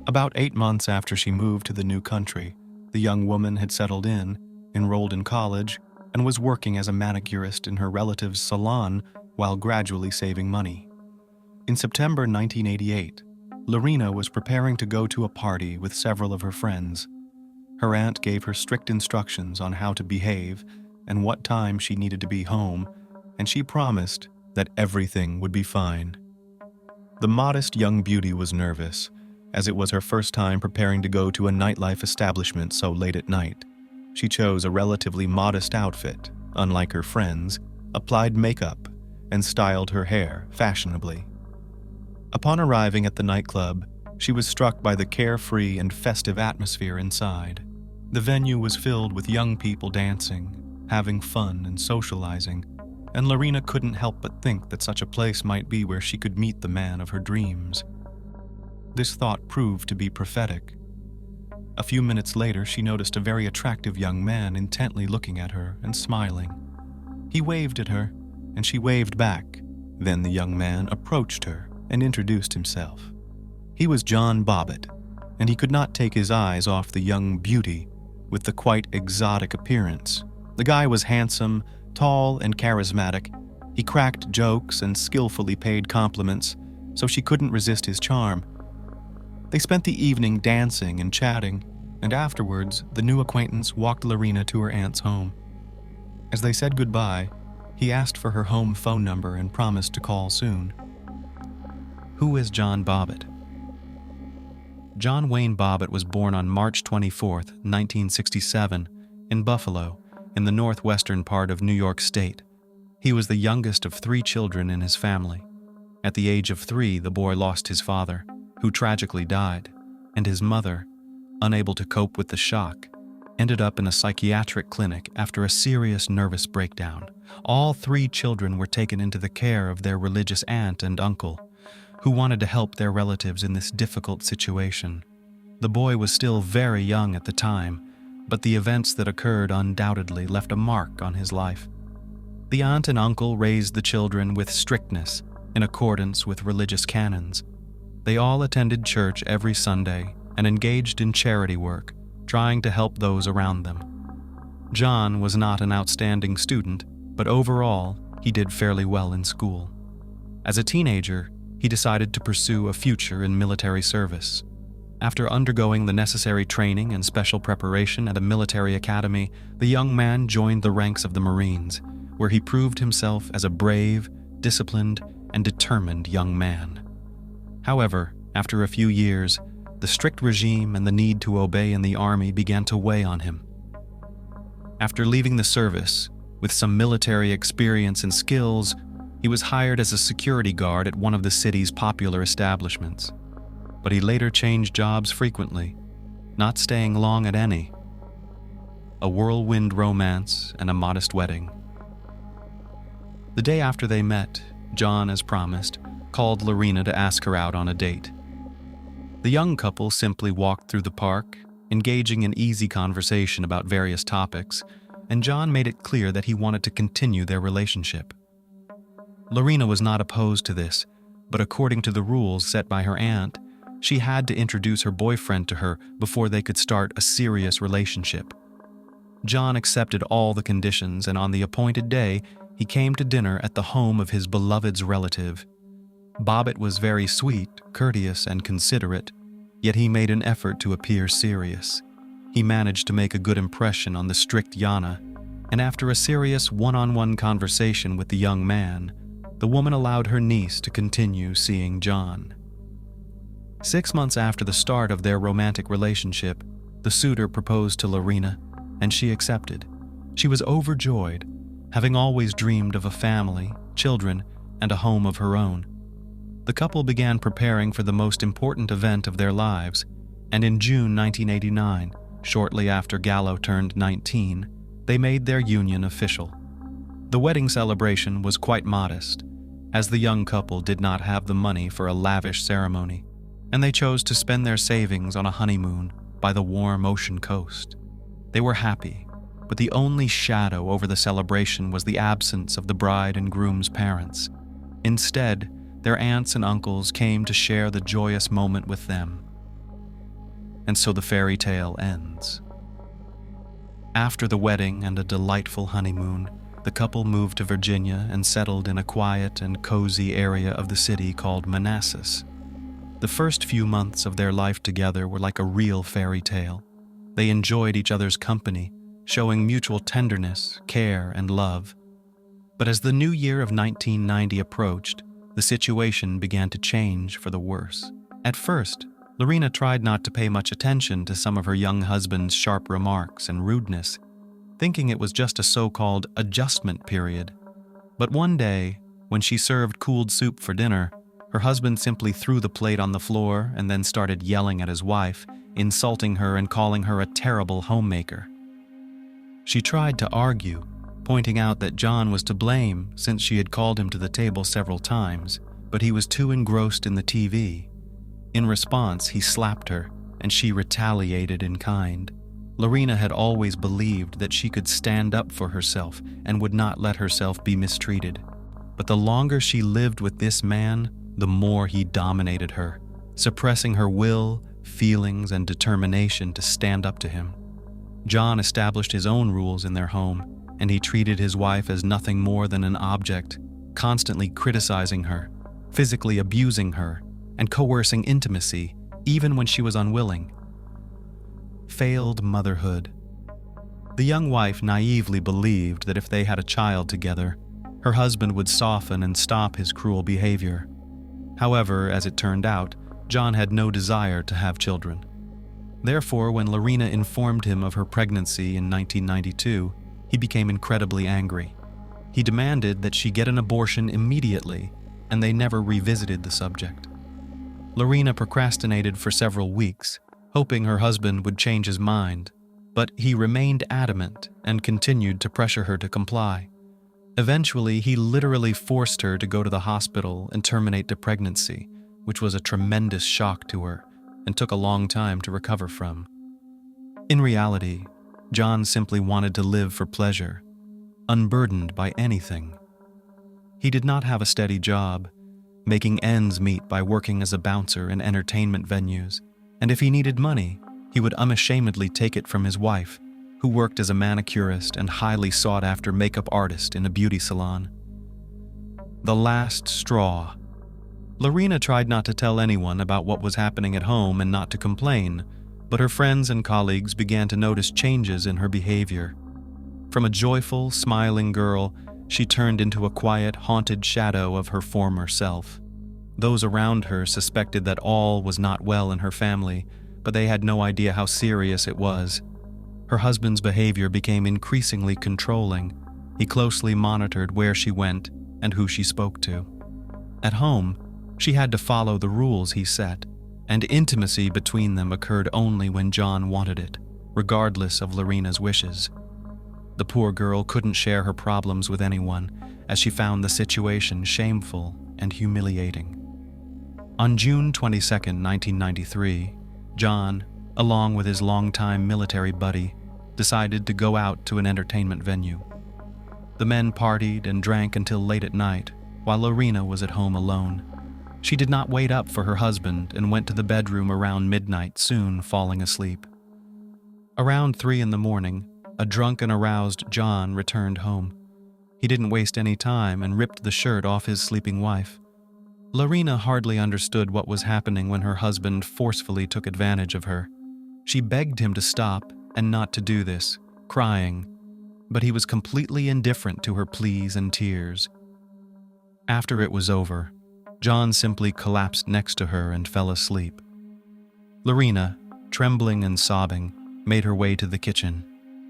About 8 months after she moved to the new country, the young woman had settled in, enrolled in college, and was working as a manicurist in her relative's salon while gradually saving money. In September 1988, Lorina was preparing to go to a party with several of her friends. Her aunt gave her strict instructions on how to behave and what time she needed to be home, and she promised that everything would be fine. The modest young beauty was nervous, as it was her first time preparing to go to a nightlife establishment so late at night. She chose a relatively modest outfit, unlike her friends, applied makeup, and styled her hair fashionably. Upon arriving at the nightclub, she was struck by the carefree and festive atmosphere inside. The venue was filled with young people dancing, having fun and socializing, and Lorina couldn't help but think that such a place might be where she could meet the man of her dreams. This thought proved to be prophetic. A few minutes later, she noticed a very attractive young man intently looking at her and smiling. He waved at her, and she waved back. Then the young man approached her and introduced himself. He was John Bobbit, and he could not take his eyes off the young beauty with the quite exotic appearance. The guy was handsome, tall, and charismatic. He cracked jokes and skillfully paid compliments, so she couldn't resist his charm. They spent the evening dancing and chatting, and afterwards, the new acquaintance walked Lorina to her aunt's home. As they said goodbye, he asked for her home phone number and promised to call soon. Who is John Bobbit? John Wayne Bobbit was born on March 24, 1967, in Buffalo, in the northwestern part of New York State. He was the youngest of 3 children in his family. At the age of 3, the boy lost his father, who tragically died, and his mother, unable to cope with the shock, ended up in a psychiatric clinic after a serious nervous breakdown. All 3 children were taken into the care of their religious aunt and uncle, who wanted to help their relatives in this difficult situation. The boy was still very young at the time, but the events that occurred undoubtedly left a mark on his life. The aunt and uncle raised the children with strictness in accordance with religious canons. They all attended church every Sunday and engaged in charity work, trying to help those around them. John was not an outstanding student, but overall, he did fairly well in school. As a teenager, he decided to pursue a future in military service. After undergoing the necessary training and special preparation at a military academy, the young man joined the ranks of the Marines, where he proved himself as a brave, disciplined, and determined young man. However, after a few years, the strict regime and the need to obey in the Army began to weigh on him. After leaving the service, with some military experience and skills, he was hired as a security guard at one of the city's popular establishments. But he later changed jobs frequently, not staying long at any. A whirlwind romance and a modest wedding. The day after they met, John, as promised, called Lorina to ask her out on a date. The young couple simply walked through the park, engaging in easy conversation about various topics, and John made it clear that he wanted to continue their relationship. Lorina was not opposed to this, but according to the rules set by her aunt, she had to introduce her boyfriend to her before they could start a serious relationship. John accepted all the conditions, and on the appointed day, he came to dinner at the home of his beloved's relative. Bobbit was very sweet, courteous, and considerate, yet he made an effort to appear serious. He managed to make a good impression on the strict Yana, and after a serious one-on-one conversation with the young man, the woman allowed her niece to continue seeing John. 6 months after the start of their romantic relationship, the suitor proposed to Lorina, and she accepted. She was overjoyed, having always dreamed of a family, children, and a home of her own. The couple began preparing for the most important event of their lives, and in June 1989, shortly after Gallo turned 19, they made their union official. The wedding celebration was quite modest, as the young couple did not have the money for a lavish ceremony, and they chose to spend their savings on a honeymoon by the warm ocean coast. They were happy, but the only shadow over the celebration was the absence of the bride and groom's parents. Instead, their aunts and uncles came to share the joyous moment with them. And so the fairy tale ends. After the wedding and a delightful honeymoon, the couple moved to Virginia and settled in a quiet and cozy area of the city called Manassas. The first few months of their life together were like a real fairy tale. They enjoyed each other's company, showing mutual tenderness, care, and love. But as the new year of 1990 approached, the situation began to change for the worse. At first, Lorina tried not to pay much attention to some of her young husband's sharp remarks and rudeness, thinking it was just a so-called adjustment period. But one day, when she served cooled soup for dinner, her husband simply threw the plate on the floor and then started yelling at his wife, insulting her and calling her a terrible homemaker. She tried to argue, pointing out that John was to blame since she had called him to the table several times, but he was too engrossed in the TV. In response, he slapped her, and she retaliated in kind. Lorina had always believed that she could stand up for herself and would not let herself be mistreated. But the longer she lived with this man, the more he dominated her, suppressing her will, feelings, and determination to stand up to him. John established his own rules in their home, and he treated his wife as nothing more than an object, constantly criticizing her, physically abusing her, and coercing intimacy, even when she was unwilling. Failed motherhood. The young wife naively believed that if they had a child together, her husband would soften and stop his cruel behavior. However, as it turned out, John had no desire to have children. Therefore, when Lorina informed him of her pregnancy in 1992, he became incredibly angry. He demanded that she get an abortion immediately, and they never revisited the subject. Lorina procrastinated for several weeks, hoping her husband would change his mind, but he remained adamant and continued to pressure her to comply. Eventually, he literally forced her to go to the hospital and terminate the pregnancy, which was a tremendous shock to her and took a long time to recover from. In reality, John simply wanted to live for pleasure, unburdened by anything. He did not have a steady job, making ends meet by working as a bouncer in entertainment venues, and if he needed money, he would unashamedly take it from his wife, who worked as a manicurist and highly sought-after makeup artist in a beauty salon. The last straw. Lorina tried not to tell anyone about what was happening at home and not to complain, but her friends and colleagues began to notice changes in her behavior. From a joyful, smiling girl, she turned into a quiet, haunted shadow of her former self. Those around her suspected that all was not well in her family, but they had no idea how serious it was. Her husband's behavior became increasingly controlling. He closely monitored where she went and who she spoke to. At home, she had to follow the rules he set, and intimacy between them occurred only when John wanted it, regardless of Lorina's wishes. The poor girl couldn't share her problems with anyone, as she found the situation shameful and humiliating. On June 22, 1993, John, along with his longtime military buddy, decided to go out to an entertainment venue. The men partied and drank until late at night, while Lorina was at home alone. She did not wait up for her husband and went to the bedroom around midnight, soon falling asleep. Around 3 a.m, a drunk and aroused John returned home. He didn't waste any time and ripped the shirt off his sleeping wife. Lorina hardly understood what was happening when her husband forcefully took advantage of her. She begged him to stop and not to do this, crying, but he was completely indifferent to her pleas and tears. After it was over, John simply collapsed next to her and fell asleep. Lorina, trembling and sobbing, made her way to the kitchen.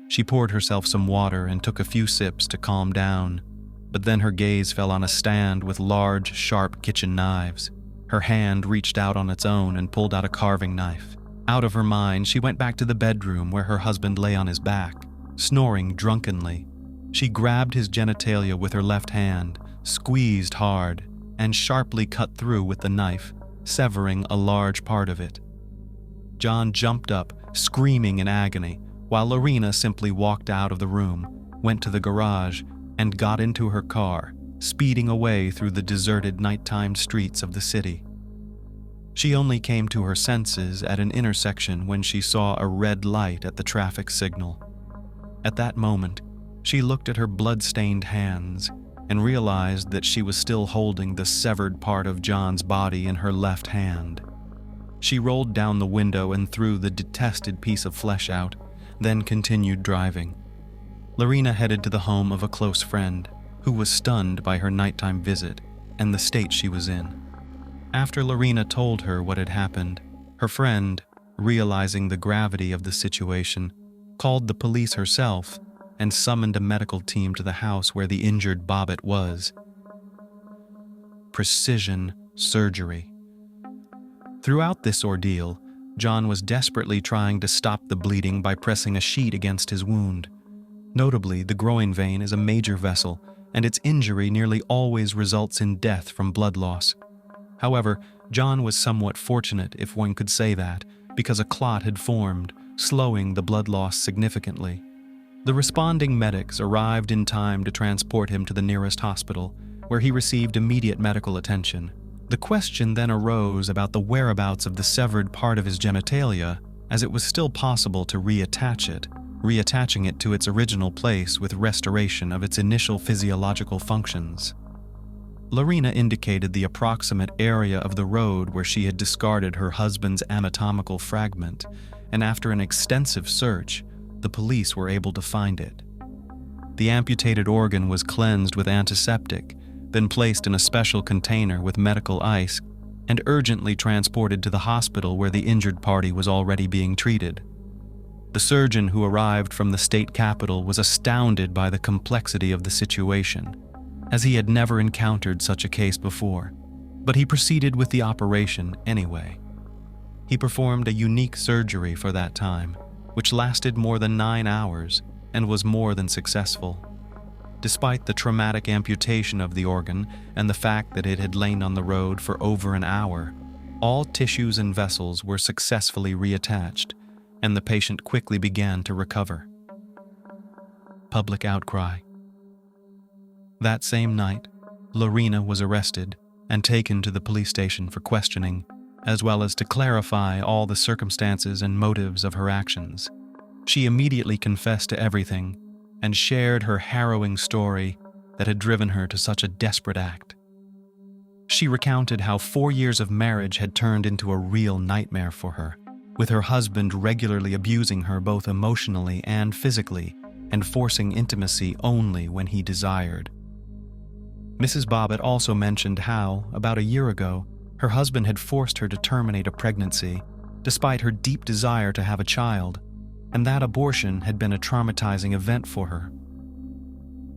She poured herself some water and took a few sips to calm down, but then her gaze fell on a stand with large, sharp kitchen knives. Her hand reached out on its own and pulled out a carving knife. Out of her mind, she went back to the bedroom where her husband lay on his back, snoring drunkenly. She grabbed his genitalia with her left hand, squeezed hard, and sharply cut through with the knife, severing a large part of it. John jumped up, screaming in agony, while Lorina simply walked out of the room, went to the garage, and got into her car, speeding away through the deserted nighttime streets of the city. She only came to her senses at an intersection when she saw a red light at the traffic signal. At that moment, she looked at her blood-stained hands and realized that she was still holding the severed part of John's body in her left hand. She rolled down the window and threw the detested piece of flesh out, then continued driving. Lorina headed to the home of a close friend, who was stunned by her nighttime visit and the state she was in. After Lorina told her what had happened, her friend, realizing the gravity of the situation, called the police herself and summoned a medical team to the house where the injured Bobbit was. Precision surgery. Throughout this ordeal, John was desperately trying to stop the bleeding by pressing a sheet against his wound. Notably, the groin vein is a major vessel, and its injury nearly always results in death from blood loss. However, John was somewhat fortunate, if one could say that, because a clot had formed, slowing the blood loss significantly. The responding medics arrived in time to transport him to the nearest hospital, where he received immediate medical attention. The question then arose about the whereabouts of the severed part of his genitalia, as it was still possible to reattach it, reattaching it to its original place with restoration of its initial physiological functions. Lorina indicated the approximate area of the road where she had discarded her husband's anatomical fragment, and after an extensive search, the police were able to find it. The amputated organ was cleansed with antiseptic, then placed in a special container with medical ice, and urgently transported to the hospital where the injured party was already being treated. The surgeon who arrived from the state capital was astounded by the complexity of the situation, as he had never encountered such a case before, but he proceeded with the operation anyway. He performed a unique surgery for that time, which lasted more than 9 hours and was more than successful. Despite the traumatic amputation of the organ and the fact that it had lain on the road for over an hour, all tissues and vessels were successfully reattached, and the patient quickly began to recover. Public outcry. That same night, Lorina was arrested and taken to the police station for questioning, as well as to clarify all the circumstances and motives of her actions. She immediately confessed to everything and shared her harrowing story that had driven her to such a desperate act. She recounted how 4 years of marriage had turned into a real nightmare for her, with her husband regularly abusing her both emotionally and physically, and forcing intimacy only when he desired. Mrs. Bobbit also mentioned how, about a year ago, her husband had forced her to terminate a pregnancy, despite her deep desire to have a child, and that abortion had been a traumatizing event for her.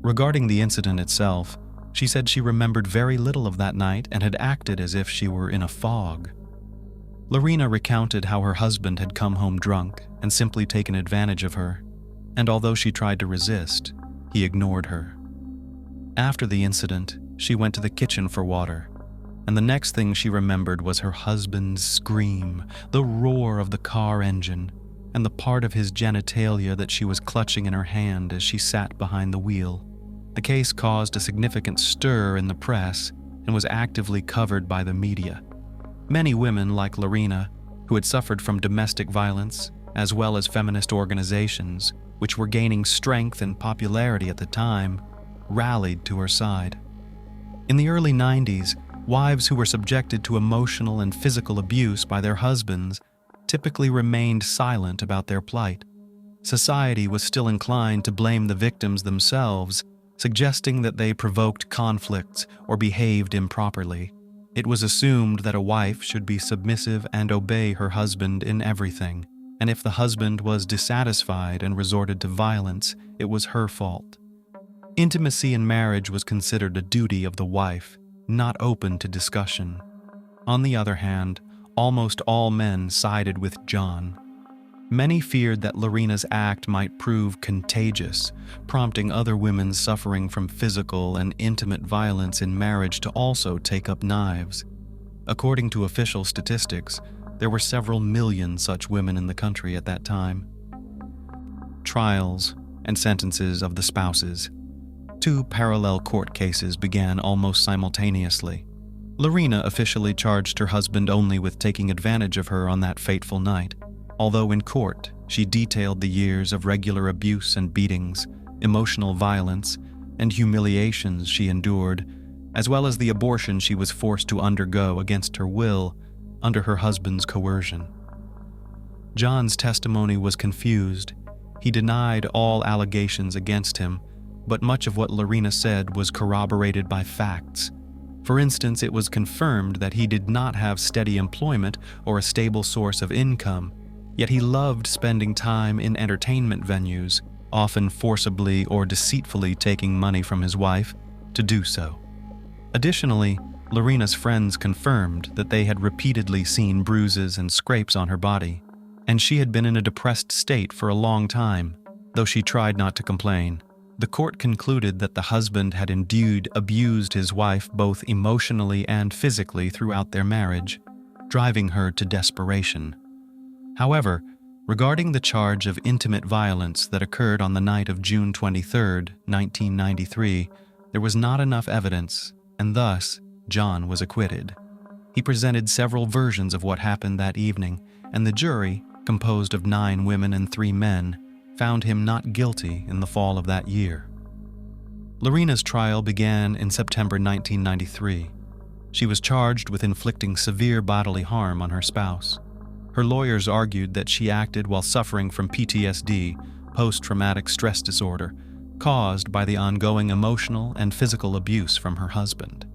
Regarding the incident itself, she said she remembered very little of that night and had acted as if she were in a fog. Lorina recounted how her husband had come home drunk and simply taken advantage of her, and although she tried to resist, he ignored her. After the incident, she went to the kitchen for water, and the next thing she remembered was her husband's scream, the roar of the car engine, and the part of his genitalia that she was clutching in her hand as she sat behind the wheel. The case caused a significant stir in the press and was actively covered by the media. Many women like Lorina, who had suffered from domestic violence, as well as feminist organizations, which were gaining strength and popularity at the time, rallied to her side. In the early 90s, wives who were subjected to emotional and physical abuse by their husbands typically remained silent about their plight. Society was still inclined to blame the victims themselves, suggesting that they provoked conflicts or behaved improperly. It was assumed that a wife should be submissive and obey her husband in everything, and if the husband was dissatisfied and resorted to violence, it was her fault. Intimacy in marriage was considered a duty of the wife, not open to discussion. On the other hand, almost all men sided with John. Many feared that Lorina's act might prove contagious, prompting other women suffering from physical and intimate violence in marriage to also take up knives. According to official statistics, there were several million such women in the country at that time. Trials and sentences of the spouses. 2 parallel court cases began almost simultaneously. Lorina officially charged her husband only with taking advantage of her on that fateful night, although in court she detailed the years of regular abuse and beatings, emotional violence, and humiliations she endured, as well as the abortion she was forced to undergo against her will under her husband's coercion. John's testimony was confused. He denied all allegations against him, but much of what Lorina said was corroborated by facts. For instance, it was confirmed that he did not have steady employment or a stable source of income, yet he loved spending time in entertainment venues, often forcibly or deceitfully taking money from his wife to do so. Additionally, Lorina's friends confirmed that they had repeatedly seen bruises and scrapes on her body, and she had been in a depressed state for a long time, though she tried not to complain. The court concluded that the husband had indeed abused his wife both emotionally and physically throughout their marriage, driving her to desperation. However, regarding the charge of intimate violence that occurred on the night of June 23, 1993, there was not enough evidence, and thus, John was acquitted. He presented several versions of what happened that evening, and the jury, composed of 9 women and 3 men, found him not guilty in the fall of that year. Lorina's trial began in September 1993. She was charged with inflicting severe bodily harm on her spouse. Her lawyers argued that she acted while suffering from PTSD, post-traumatic stress disorder, caused by the ongoing emotional and physical abuse from her husband.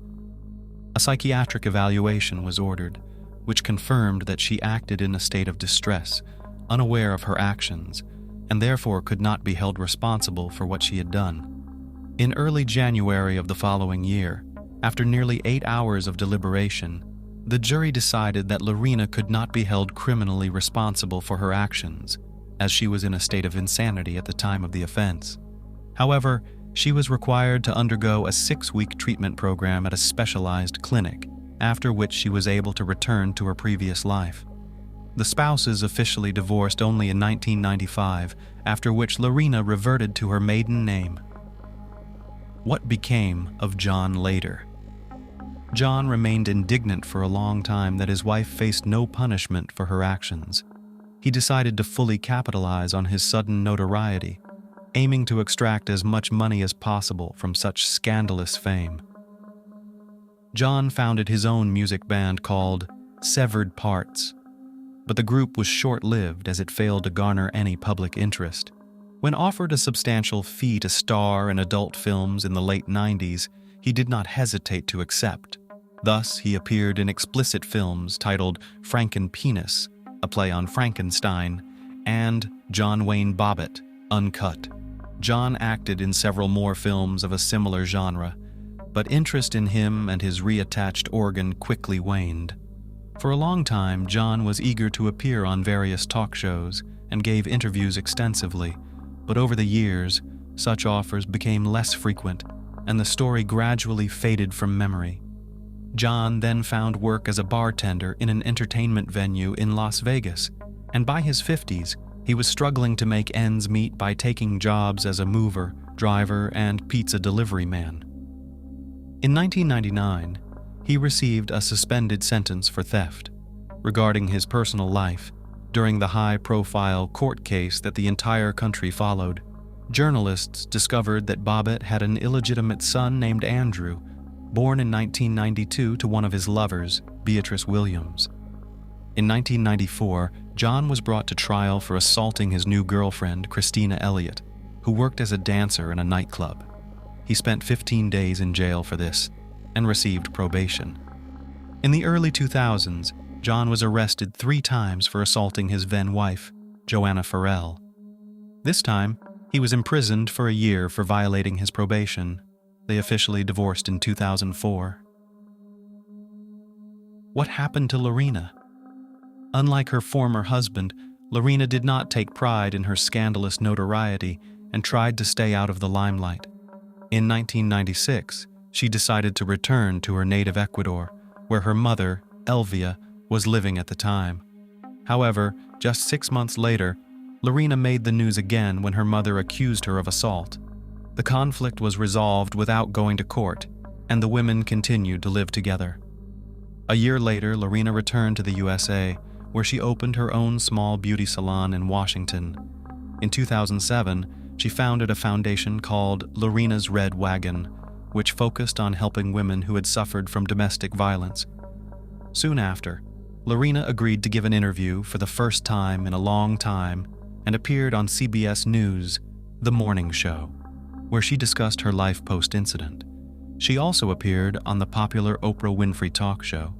A psychiatric evaluation was ordered, which confirmed that she acted in a state of distress, unaware of her actions, and therefore could not be held responsible for what she had done. In early January of the following year, after nearly 8 hours of deliberation, the jury decided that Lorina could not be held criminally responsible for her actions, as she was in a state of insanity at the time of the offense. However, she was required to undergo a 6-week treatment program at a specialized clinic, after which she was able to return to her previous life. The spouses officially divorced only in 1995, after which Lorina reverted to her maiden name. What became of John later? John remained indignant for a long time that his wife faced no punishment for her actions. He decided to fully capitalize on his sudden notoriety, aiming to extract as much money as possible from such scandalous fame. John founded his own music band called Severed Parts, but the group was short-lived as it failed to garner any public interest. When offered a substantial fee to star in adult films in the late 90s, he did not hesitate to accept. Thus, he appeared in explicit films titled Frankenpenis, a play on Frankenstein, and John Wayne Bobbit, Uncut. John acted in several more films of a similar genre, but interest in him and his reattached organ quickly waned. For a long time, John was eager to appear on various talk shows and gave interviews extensively, but over the years, such offers became less frequent, and the story gradually faded from memory. John then found work as a bartender in an entertainment venue in Las Vegas, and by his 50s, he was struggling to make ends meet by taking jobs as a mover, driver, and pizza delivery man. In 1999, he received a suspended sentence for theft. Regarding his personal life, during the high-profile court case that the entire country followed, journalists discovered that Bobbit had an illegitimate son named Andrew, born in 1992 to one of his lovers, Beatrice Williams. In 1994, John was brought to trial for assaulting his new girlfriend, Christina Elliott, who worked as a dancer in a nightclub. He spent 15 days in jail for this and received probation. In the early 2000s, John was arrested 3 times for assaulting his then-wife, Joanna Farrell. This time, he was imprisoned for a year for violating his probation. They officially divorced in 2004. What happened to Lorina? Unlike her former husband, Lorina did not take pride in her scandalous notoriety and tried to stay out of the limelight. In 1996, she decided to return to her native Ecuador, where her mother, Elvia, was living at the time. However, just 6 months later, Lorina made the news again when her mother accused her of assault. The conflict was resolved without going to court, and the women continued to live together. A year later, Lorina returned to the USA, where she opened her own small beauty salon in Washington. In 2007, she founded a foundation called Lorina's Red Wagon, which focused on helping women who had suffered from domestic violence. Soon after, Lorina agreed to give an interview for the first time in a long time and appeared on CBS News, The Morning Show, where she discussed her life post-incident. She also appeared on the popular Oprah Winfrey talk show.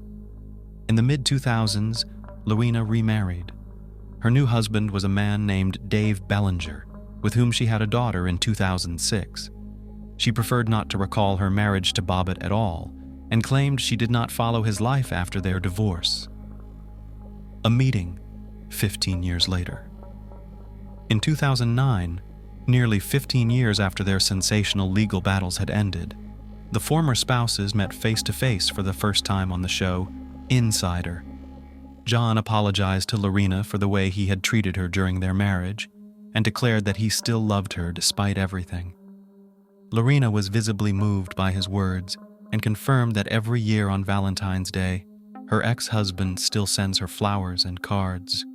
In the mid-2000s, Lorina remarried. Her new husband was a man named Dave Bellinger, with whom she had a daughter in 2006. She preferred not to recall her marriage to Bobbit at all, and claimed she did not follow his life after their divorce. A meeting 15 years later. In 2009, nearly 15 years after their sensational legal battles had ended, the former spouses met face-to-face for the first time on the show Insider. John apologized to Lorina for the way he had treated her during their marriage and declared that he still loved her despite everything. Lorina was visibly moved by his words and confirmed that every year on Valentine's Day, Her ex-husband still sends her flowers and cards,